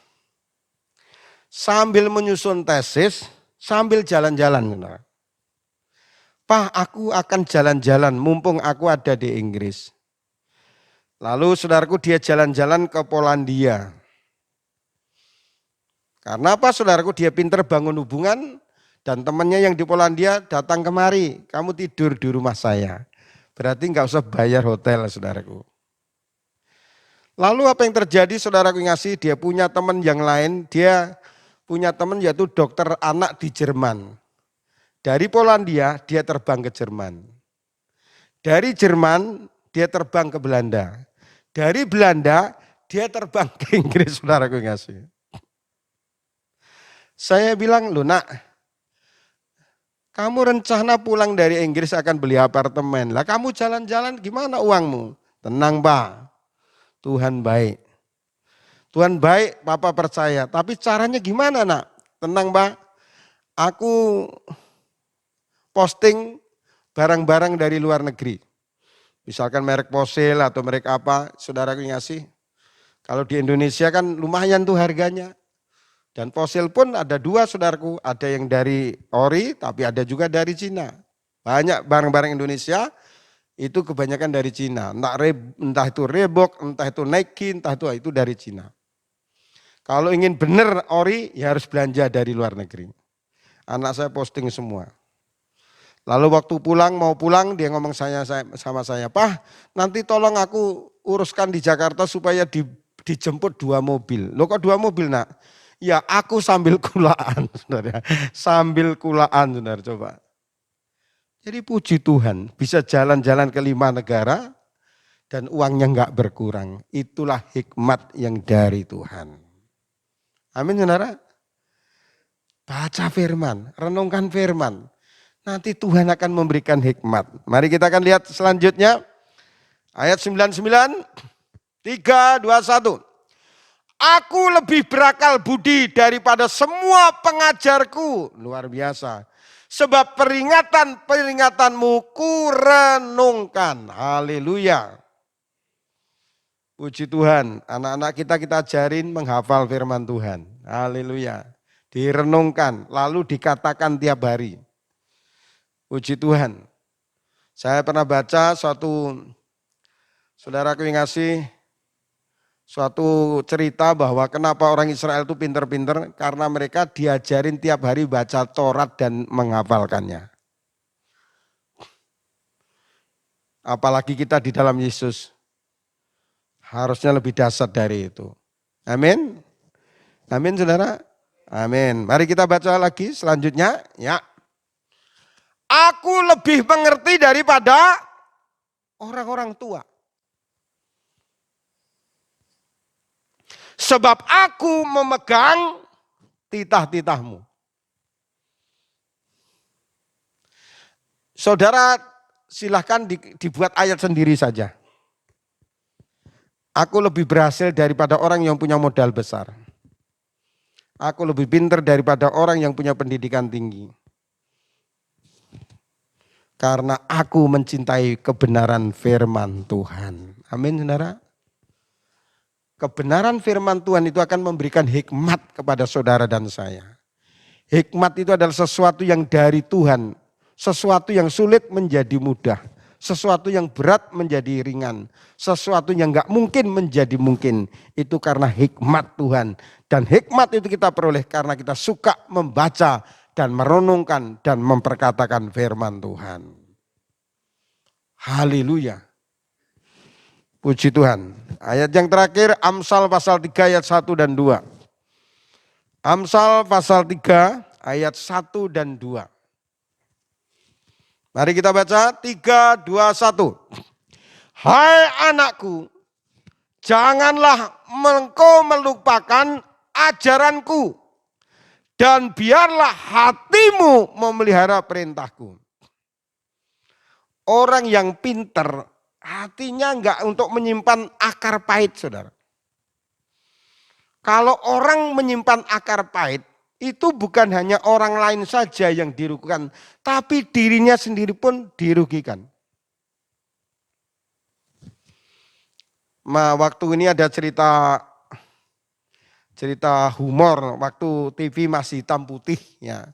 Sambil menyusun tesis, sambil jalan-jalan. Saudara. Pak, aku akan jalan-jalan mumpung aku ada di Inggris. Lalu saudaraku dia jalan-jalan ke Polandia. Karena apa saudaraku dia pinter bangun hubungan dan temannya yang di Polandia datang kemari. Kamu tidur di rumah saya. Berarti enggak usah bayar hotel saudaraku. Lalu apa yang terjadi saudaraku ngasih dia punya teman yang lain. Dia punya teman yaitu dokter anak di Jerman. Dari Polandia dia terbang ke Jerman. Dari Jerman dia terbang ke Belanda. Dari Belanda dia terbang ke Inggris saudaraku ngasih. Saya bilang, loh nak, kamu rencana pulang dari Inggris akan beli apartemen. Lah kamu jalan-jalan gimana uangmu? Tenang Pak, Tuhan baik. Tuhan baik, Papa percaya. Tapi caranya gimana nak? Tenang Pak, aku posting barang-barang dari luar negeri. Misalkan merek Posil atau merek apa, saudaraku ngasih. Kalau di Indonesia kan lumayan tuh harganya. Dan Posil pun ada 2 saudaraku, ada yang dari ori tapi ada juga dari Cina. Banyak barang-barang Indonesia itu kebanyakan dari Cina. Entah itu Reebok, entah itu Nike, entah itu dari Cina. Kalau ingin benar ori ya harus belanja dari luar negeri. Anak saya posting semua. Lalu waktu mau pulang dia ngomong sama saya, Pak nanti tolong aku uruskan di Jakarta supaya dijemput 2 mobil. Loh kok 2 mobil nak? Ya aku sambil kulaan, saudara. Sambil kulaan, saudara, coba. Jadi puji Tuhan, bisa jalan-jalan ke 5 negara dan uangnya enggak berkurang. Itulah hikmat yang dari Tuhan. Amin, saudara. Baca firman, renungkan firman. nanti Tuhan akan memberikan hikmat. Mari kita akan lihat selanjutnya. Ayat 99, 3, 2, 1. Aku lebih berakal budi daripada semua pengajarku. Luar biasa. Sebab peringatan-peringatanmu kurenungkan. Haleluya. Puji Tuhan, anak-anak kita ajarin menghafal firman Tuhan. Haleluya. Direnungkan, lalu dikatakan tiap hari. Puji Tuhan. Saya pernah baca saudaraku yang ngasih suatu cerita bahwa kenapa orang Israel itu pinter-pinter, karena mereka diajarin tiap hari baca Taurat dan menghafalkannya. Apalagi kita di dalam Yesus. Harusnya lebih dahsyat dari itu. Amin. Amin saudara. Amin. Mari kita baca lagi selanjutnya. Ya. Aku lebih mengerti daripada orang-orang tua. Sebab aku memegang titah-titahmu. Saudara silahkan dibuat ayat sendiri saja. Aku lebih berhasil daripada orang yang punya modal besar. Aku lebih pintar daripada orang yang punya pendidikan tinggi. Karena aku mencintai kebenaran firman Tuhan. Amin saudara. Kebenaran firman Tuhan itu akan memberikan hikmat kepada saudara dan saya. Hikmat itu adalah sesuatu yang dari Tuhan. Sesuatu yang sulit menjadi mudah. Sesuatu yang berat menjadi ringan. Sesuatu yang gak mungkin menjadi mungkin. Itu karena hikmat Tuhan. Dan hikmat itu kita peroleh karena kita suka membaca dan merenungkan dan memperkatakan firman Tuhan. Haleluya. Puji Tuhan. Ayat yang terakhir Amsal pasal 3 ayat 1 dan 2. Amsal pasal 3 ayat 1 dan 2. Mari kita baca 3, 2, 1. Hai anakku, janganlah engkau melupakan ajaranku dan biarlah hatimu memelihara perintahku. Orang yang pintar hatinya enggak untuk menyimpan akar pahit, saudara. Kalau orang menyimpan akar pahit, itu bukan hanya orang lain saja yang dirugikan, tapi dirinya sendiri pun dirugikan. Waktu ini ada cerita humor, waktu TV masih hitam putih. Ya.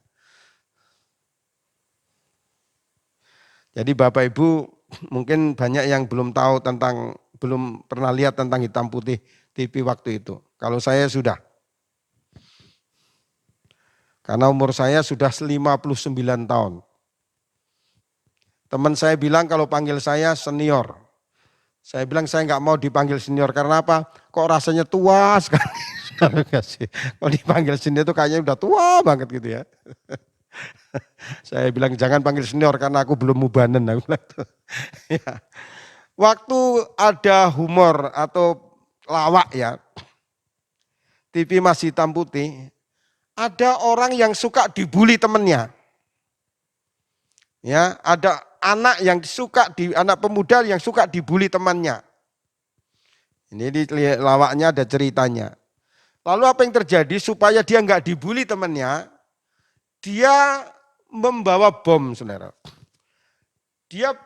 Jadi Bapak Ibu mungkin banyak yang belum pernah lihat tentang hitam putih TV waktu itu. Kalau saya sudah. Karena umur saya sudah 59 tahun. Teman saya bilang kalau panggil saya senior. Saya bilang saya nggak mau dipanggil senior karena apa? Kok rasanya tua sekali. Kalau dipanggil senior itu kayaknya udah tua banget gitu ya. Saya bilang jangan panggil senior karena aku belum mubanen. Ya. Waktu ada humor atau lawak ya, TV masih hitam putih, ada orang yang suka dibully temennya. Ya, ada anak pemuda yang suka dibully temannya. Ini di lawaknya ada ceritanya. Lalu apa yang terjadi supaya dia nggak dibully temannya? Dia membawa bom, saudara. Dia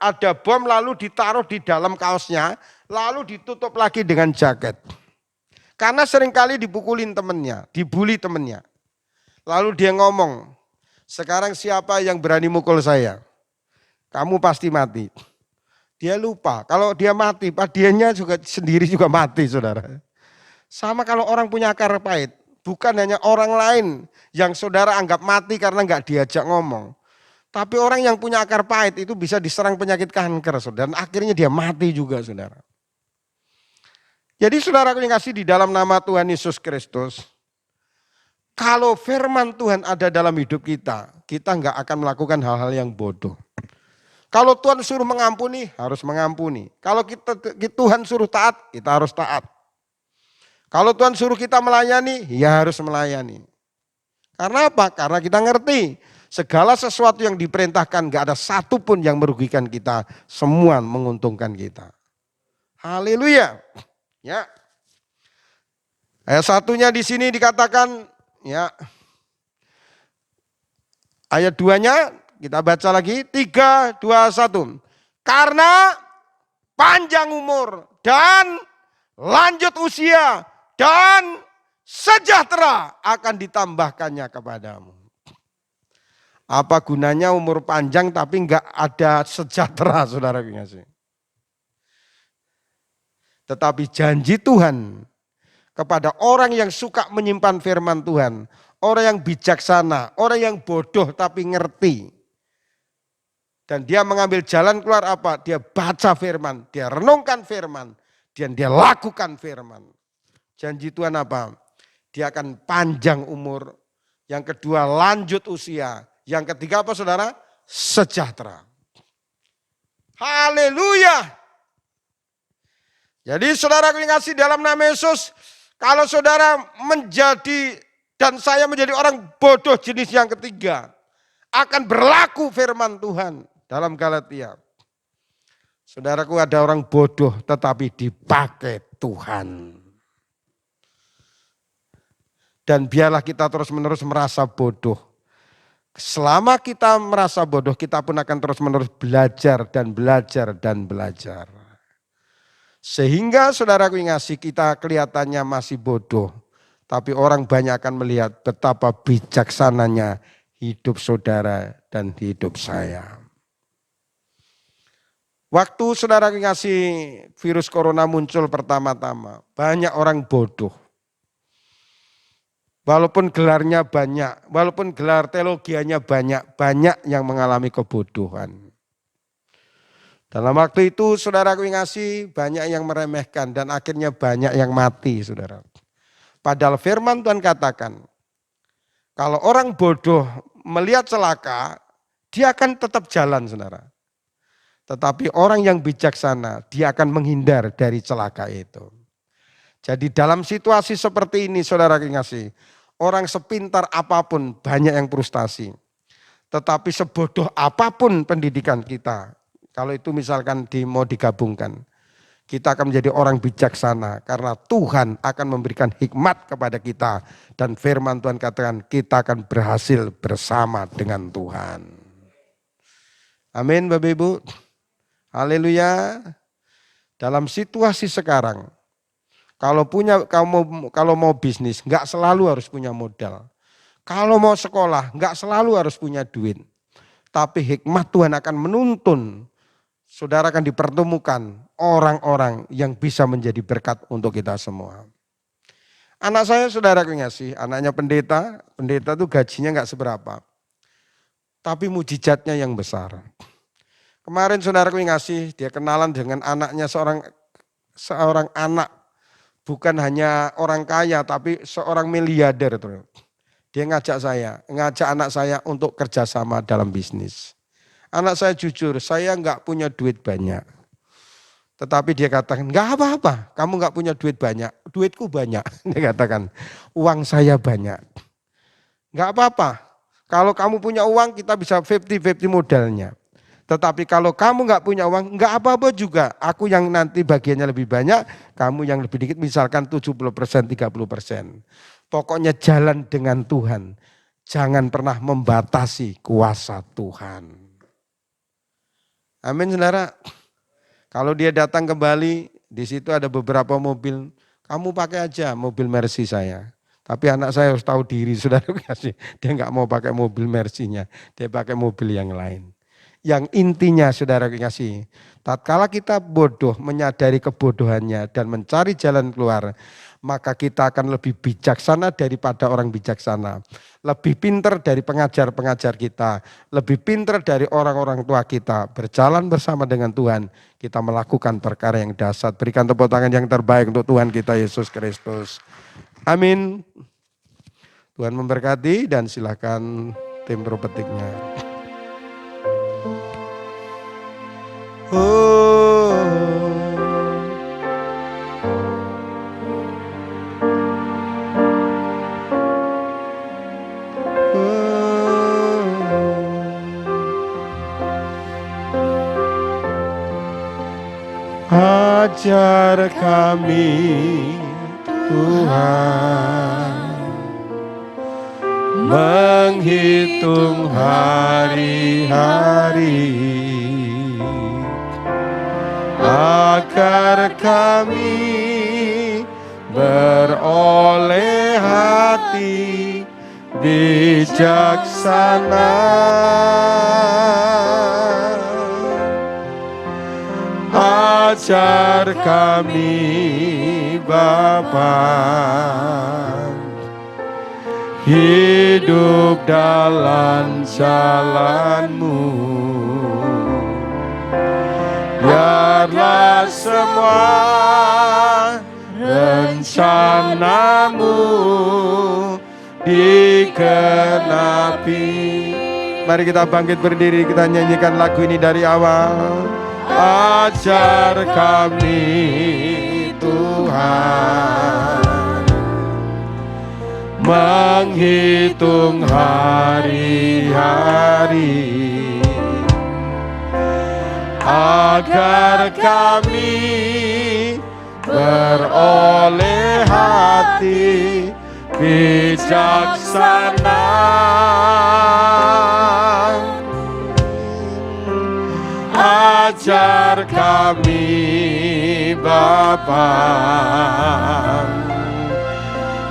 ada bom lalu ditaruh di dalam kaosnya, lalu ditutup lagi dengan jaket. Karena seringkali dipukulin temennya, dibully temennya. Lalu dia ngomong, sekarang siapa yang berani mukul saya? Kamu pasti mati. Dia lupa, kalau dia mati, dianya sendiri juga mati, saudara. Sama kalau orang punya akar pahit, bukan hanya orang lain yang saudara anggap mati karena nggak diajak ngomong. Tapi orang yang punya akar pahit itu bisa diserang penyakit kanker, saudara. Dan akhirnya dia mati juga, saudara. Jadi saudaraku yang kasih di dalam nama Tuhan Yesus Kristus, kalau firman Tuhan ada dalam hidup kita, kita enggak akan melakukan hal-hal yang bodoh. Kalau Tuhan suruh mengampuni, harus mengampuni. Kalau Tuhan suruh taat, kita harus taat. Kalau Tuhan suruh kita melayani, ya harus melayani. Karena apa? Karena kita ngerti segala sesuatu yang diperintahkan gak ada satupun yang merugikan kita. Semua menguntungkan kita. Haleluya. Ya. Ayat satunya di sini dikatakan, ya. Ayat 2-nya kita baca lagi. 3, 2, 1. Karena panjang umur dan lanjut usia dan sejahtera akan ditambahkannya kepadamu. Apa gunanya umur panjang tapi enggak ada sejahtera, saudara kasih. Tetapi janji Tuhan kepada orang yang suka menyimpan firman Tuhan, orang yang bijaksana, orang yang bodoh tapi ngerti. Dan dia mengambil jalan keluar apa? Dia baca firman, dia renungkan firman, dan dia lakukan firman. Janji Tuhan apa? Dia akan panjang umur. Yang kedua lanjut usia. Yang ketiga apa saudara? Sejahtera. Haleluya. Jadi saudara yang kasih dalam nama Yesus, kalau saudara menjadi dan saya menjadi orang bodoh jenis yang ketiga, akan berlaku firman Tuhan dalam Galatia. Saudaraku, ada orang bodoh tetapi dipakai Tuhan. Dan biarlah kita terus-menerus merasa bodoh. Selama kita merasa bodoh, kita pun akan terus-menerus belajar dan belajar dan belajar. Sehingga saudaraku yang ngasih, kita kelihatannya masih bodoh. Tapi orang banyak akan melihat betapa bijaksananya hidup saudara dan hidup saya. Waktu saudara ngasih virus corona muncul pertama-tama, banyak orang bodoh. Walaupun gelarnya banyak, walaupun gelar teologianya banyak, banyak yang mengalami kebodohan. Dalam waktu itu saudara ngasih banyak yang meremehkan dan akhirnya banyak yang mati, saudara. Padahal firman Tuhan katakan, kalau orang bodoh melihat celaka, dia akan tetap jalan, saudara. Tetapi orang yang bijaksana, dia akan menghindar dari celaka itu. Jadi dalam situasi seperti ini, saudara kasih, orang sepintar apapun banyak yang frustasi. Tetapi sebodoh apapun pendidikan kita, kalau itu misalkan mau digabungkan, kita akan menjadi orang bijaksana karena Tuhan akan memberikan hikmat kepada kita. Dan firman Tuhan katakan kita akan berhasil bersama dengan Tuhan. Amin Bapak Ibu. Haleluya. Dalam situasi sekarang, kalau mau bisnis, enggak selalu harus punya modal. Kalau mau sekolah, enggak selalu harus punya duit. Tapi hikmat Tuhan akan menuntun, saudara akan dipertemukan orang-orang yang bisa menjadi berkat untuk kita semua. Anak saya saudara ngasih, anaknya pendeta itu gajinya enggak seberapa. Tapi mujizatnya yang besar. Kemarin saudaraku yang ngasih, dia kenalan dengan anaknya seorang anak. Bukan hanya orang kaya, tapi seorang miliarder. Dia ngajak anak saya untuk kerjasama dalam bisnis. Anak saya jujur, saya enggak punya duit banyak. Tetapi dia katakan, enggak apa-apa, kamu enggak punya duit banyak, duitku banyak. Dia katakan, uang saya banyak. Enggak apa-apa, kalau kamu punya uang kita bisa 50-50 modalnya. Tetapi kalau kamu nggak punya uang, nggak apa-apa juga. Aku yang nanti bagiannya lebih banyak, kamu yang lebih dikit, misalkan 70%, 30%. Pokoknya jalan dengan Tuhan. Jangan pernah membatasi kuasa Tuhan. Amin saudara. Kalau dia datang ke Bali, di situ ada beberapa mobil, kamu pakai aja mobil Mercy saya. Tapi anak saya harus tahu diri, saudara kasih. Dia nggak mau pakai mobil Mercy-nya, dia pakai mobil yang lain. Yang intinya saudara kasih, tatkala kita bodoh menyadari kebodohannya dan mencari jalan keluar, maka kita akan lebih bijaksana daripada orang bijaksana. Lebih pintar dari pengajar-pengajar kita, lebih pintar dari orang-orang tua kita. Berjalan bersama dengan Tuhan, kita melakukan perkara yang dahsyat. Berikan tepuk tangan yang terbaik untuk Tuhan kita Yesus Kristus. Amin. Tuhan memberkati dan silakan tim propetiknya. Ajar kami Tuhan menghitung hari-hari agar kami beroleh hati bijaksana. Ajar kami Bapa hidup dalam jalan-Mu, biarlah semua rencana-Mu digenapi. Mari kita bangkit berdiri, kita nyanyikan lagu ini dari awal. Ajar kami Tuhan menghitung hari-hari agar kami beroleh hati bijaksana. Ajar kami Bapa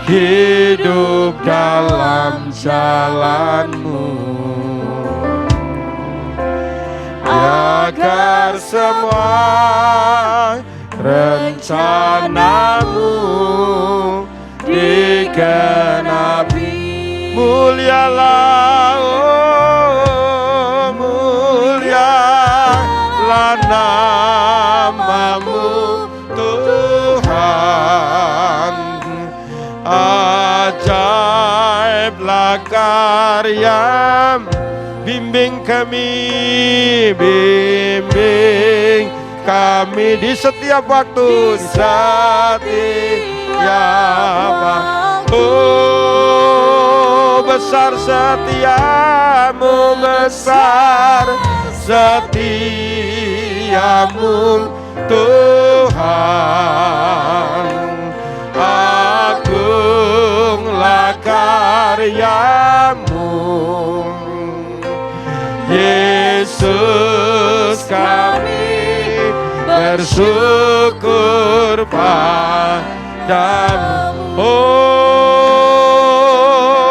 hidup dalam jalan-Mu, agar semua rencana-Mu digenapi. Mulialah, oh mulialah nama-Mu Tuhan. Ajaiblah karya-Mu, bimbing kami di setiap waktu, di setiap waktu. Oh, besar setiamu, besar setiamu Tuhan. Agunglah karya-Mu, Yesus, kami bersyukur padamu. Oh,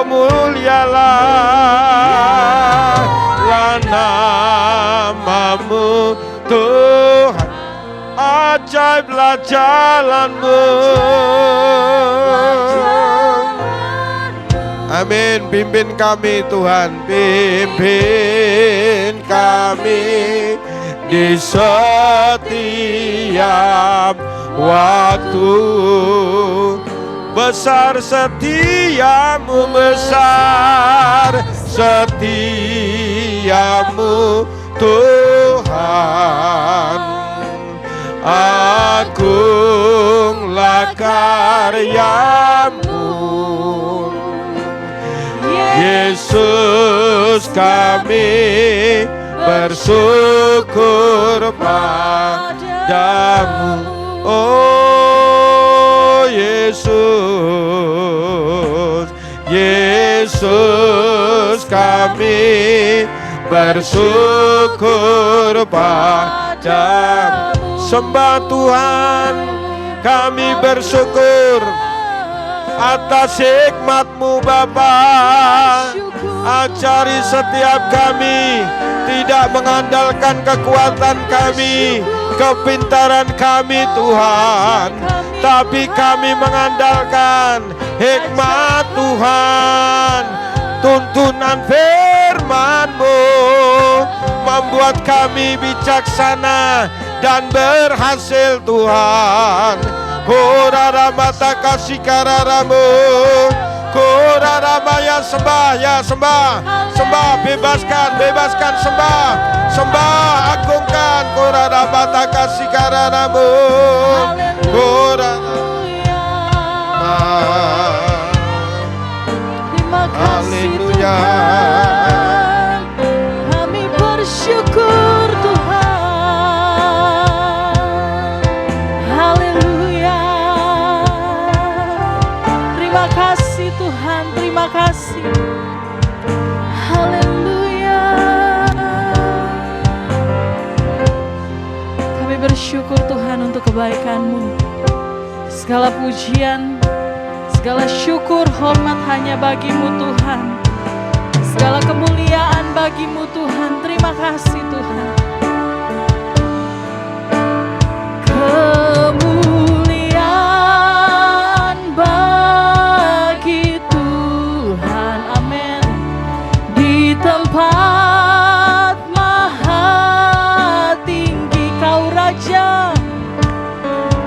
mulialah nama-Mu Tuhan. Ajaiblah jalan-Mu. Amin. Pimpin kami Tuhan, pimpin kami di setiap waktu. Besar setiamu, besar setiamu Tuhan. Agunglah karya-Mu, Yesus, kami bersyukur padamu. Oh Yesus, Yesus, kami bersyukur padamu. Sembah Tuhan, kami bersyukur atas hikmat-Mu Bapa. Ajari setiap kami tidak mengandalkan kekuatan kami, kepintaran kami Tuhan, tapi kami mengandalkan hikmat Tuhan. Tuntunan firman-Mu membuat kami bijaksana dan berhasil Tuhan. Korarabata kasih kararamu, koraramaya, sembah ya, sembah, sembah, bebaskan, sembah, agungkan. Korarabata kasih kararamu, haleluya. Kami bersyukur Tuhan. Tuhan, terima kasih. Haleluya. Kami bersyukur Tuhan untuk kebaikan-Mu. Segala pujian, segala syukur, hormat hanya bagi-Mu Tuhan. Segala kemuliaan bagi-Mu Tuhan. Terima kasih Tuhan. Kemuliaan bagi Tuhan. Amin. Di tempat maha tinggi Kau Raja.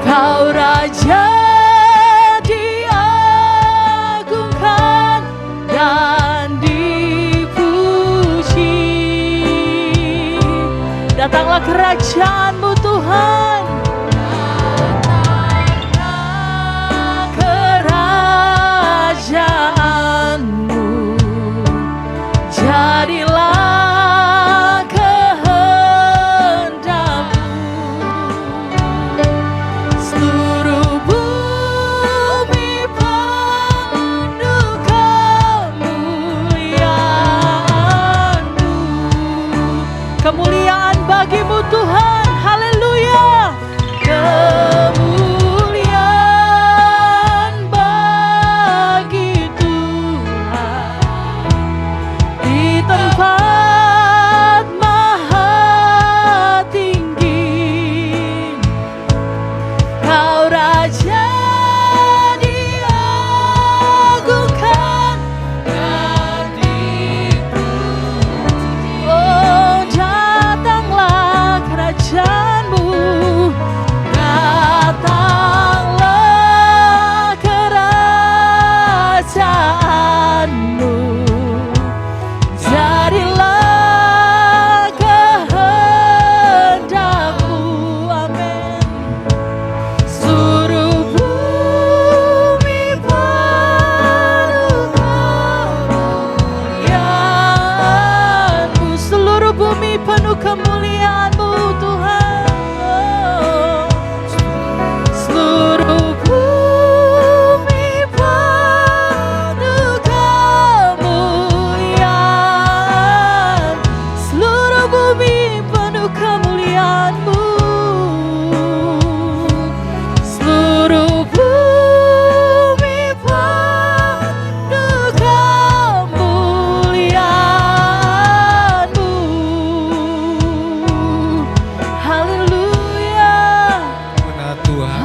Kau Raja diagungkan dan dipuji. Datanglah kerajaan-Mu Tuhan. Datanglah kerajaan-Mu. Jadilah kehendak-Mu. Seluruh bumi penuh kemuliaan-Mu. Kemuliaan bagi-Mu Tuhan. Haleluya. Kemuliaan bagi Tuhan. Di tempat maha tinggi. Kau Raja diagungkan dan dipuji. Oh, datanglah kerajaan-Mu. Datanglah kerajaan-Mu. Jadilah kehendak-Mu. Amin. Seluruh bumi penuh kemuliaan-Mu. Seluruh bumi penuh kemuliaan-Mu Tuhan. Seluruh bumi penuh kemuliaan. Seluruh bumi penuh kemuliaan-Mu. Seluruh bumi penuh kemuliaan-Mu. Haleluya. Benar Tuhan.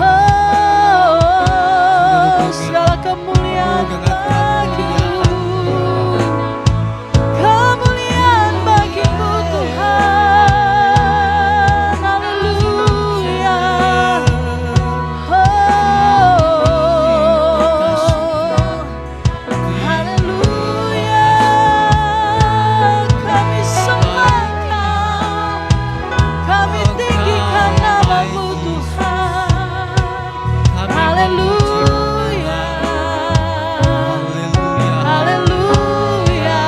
Oh, segala kemuliaan bagi-Mu. Kemuliaan bagi-Mu Tuhan. Haleluya. Haleluya. Kami sembah Kau. Kami tinggikan nama-Mu Tuhan. Haleluya. Haleluya.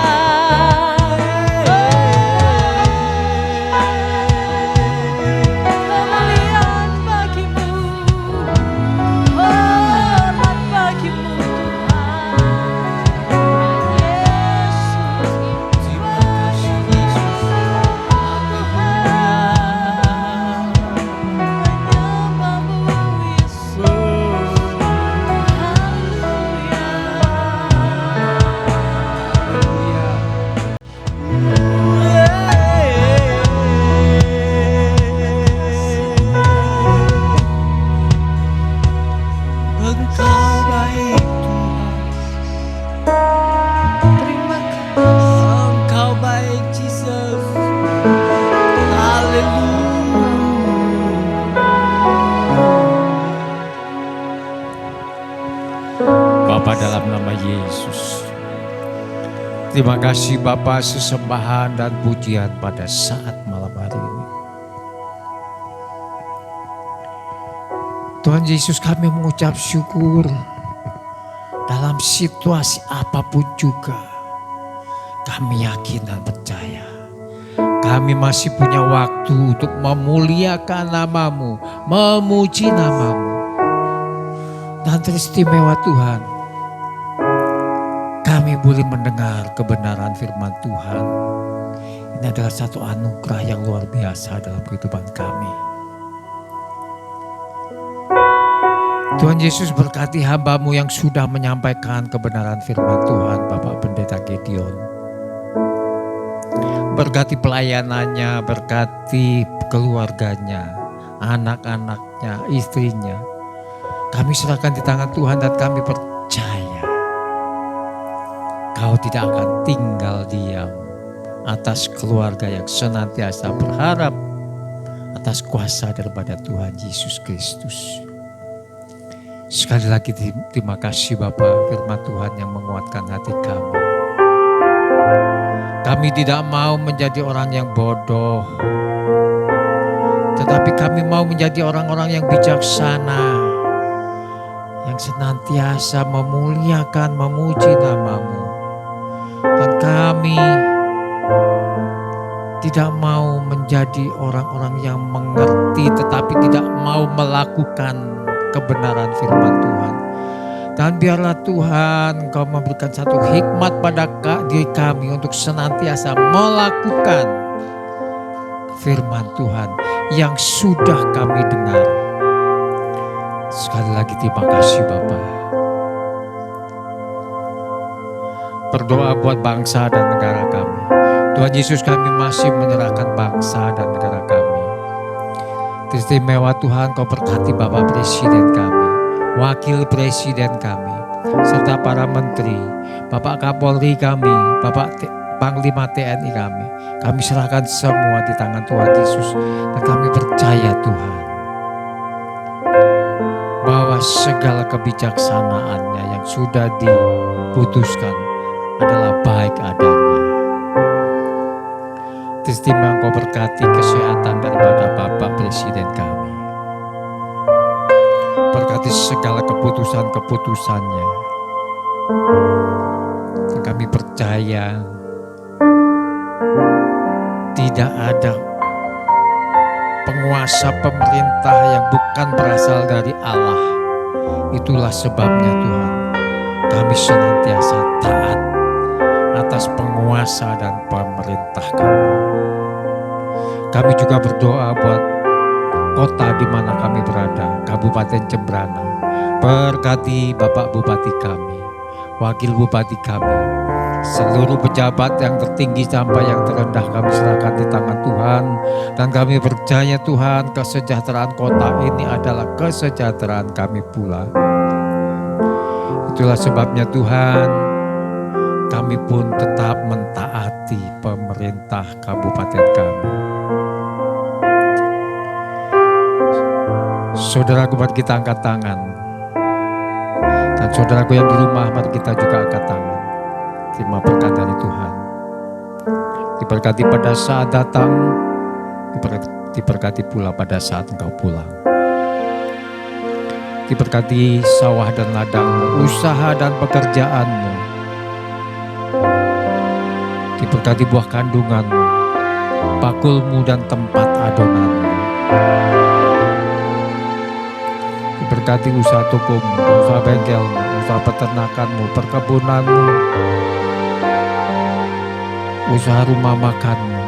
Kemuliaan bagi-Mu. Hormat bagi-Mu Tuhan. Yesus. Terima kasih Yesus. Engkau baik Tuhan. Engkau baik Jesus. Haleluya. Bapa dalam nama Yesus. Terima kasih Bapa sesembahan dan pujian pada saat malam hari ini. Tuhan Yesus, kami mengucap syukur dalam situasi apapun juga. Kami yakin dan percaya kami masih punya waktu untuk memuliakan nama-Mu, memuji nama-Mu. Dan teristimewa Tuhan, kami boleh mendengar kebenaran firman Tuhan. Ini adalah satu anugerah yang luar biasa dalam kehidupan kami. Tuhan Yesus berkati hamba-Mu yang sudah menyampaikan kebenaran firman Tuhan, Bapak Pendeta Gideon. Berkati pelayanannya, berkati keluarganya, anak-anaknya, istrinya. Kami serahkan di tangan Tuhan dan kami percaya Kau tidak akan tinggal diam atas keluarga yang senantiasa berharap atas kuasa daripada Tuhan Yesus Kristus. Sekali lagi terima kasih Bapa, firman Tuhan yang menguatkan hati kami. Kami tidak mau menjadi orang yang bodoh, tetapi kami mau menjadi orang-orang yang bijaksana, yang senantiasa memuliakan, memuji nama-Mu. Dan kami tidak mau menjadi orang-orang yang mengerti tetapi tidak mau melakukan kebenaran firman Tuhan. Dan biarlah Tuhan Engkau memberikan satu hikmat pada diri kami untuk senantiasa melakukan firman Tuhan yang sudah kami dengar. Sekali lagi terima kasih Bapa. Berdoa buat bangsa dan negara kami. Tuhan Yesus, kami masih menyerahkan bangsa dan negara kami. Istimewa Tuhan, Kau berkati Bapak Presiden kami, Wakil Presiden kami, serta para menteri, Bapak Kapolri kami, Bapak Panglima TNI kami. Kami serahkan semua di tangan Tuhan Yesus. Dan kami percaya Tuhan, bahwa segala kebijaksanaannya yang sudah diputuskan adalah baik adanya. Istimewa Engkau berkati kesehatan daripada Bapak Presiden kami. Berkati segala keputusan-keputusannya. Dan kami percaya tidak ada penguasa pemerintah yang bukan berasal dari Allah. Itulah sebabnya Tuhan, kami senantiasa taat atas penguasa dan pemerintah kami. Kami juga berdoa buat kota di mana kami berada, Kabupaten Jembrana. Berkati Bapak Bupati kami, Wakil Bupati kami, seluruh pejabat yang tertinggi sampai yang terendah kami serahkan di tangan Tuhan. Dan kami percaya Tuhan, kesejahteraan kota ini adalah kesejahteraan kami pula. Itulah sebabnya Tuhan, kami pun tetap mentaati pemerintah kabupaten kami. Saudaraku, mari kita angkat tangan. Dan saudaraku yang di rumah, mari kita juga angkat tangan. Terima berkat dari Tuhan. Diberkati pada saat datang, diberkati pula pada saat engkau pulang. Diberkati sawah dan ladangmu, usaha dan pekerjaanmu. Diberkati buah kandunganmu, pakulmu dan tempat adonanmu. Diberkati usaha tokomu, usaha bengkelmu, usaha peternakanmu, perkebunanmu, usaha rumah makanmu,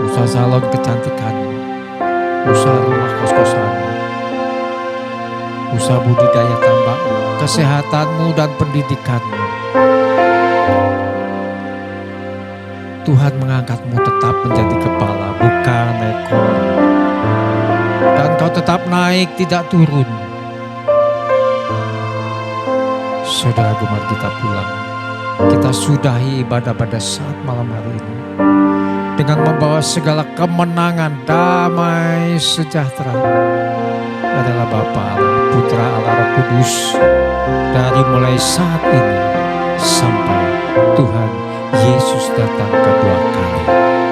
usaha salon kecantikanmu, usaha rumah kos-kosanmu, usaha budidaya tambakmu, kesehatanmu dan pendidikanmu. Tuhan mengangkatmu tetap menjadi kepala, bukan ekor. Dan kau tetap naik, tidak turun. Saudara, mari kita pulang. Kita sudahi ibadah pada saat malam hari ini dengan membawa segala kemenangan, damai, sejahtera adalah Bapa Allah, Putra Allah, Roh Kudus, dari mulai saat ini sampai Tuhan Yesus datang kedua kali.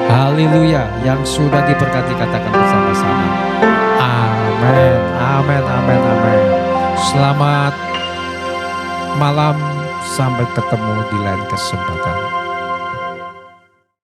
Haleluya. Yang sudah diberkati katakan bersama-sama. Amin, amin, amin, amin. Selamat malam, sampai ketemu di lain kesempatan.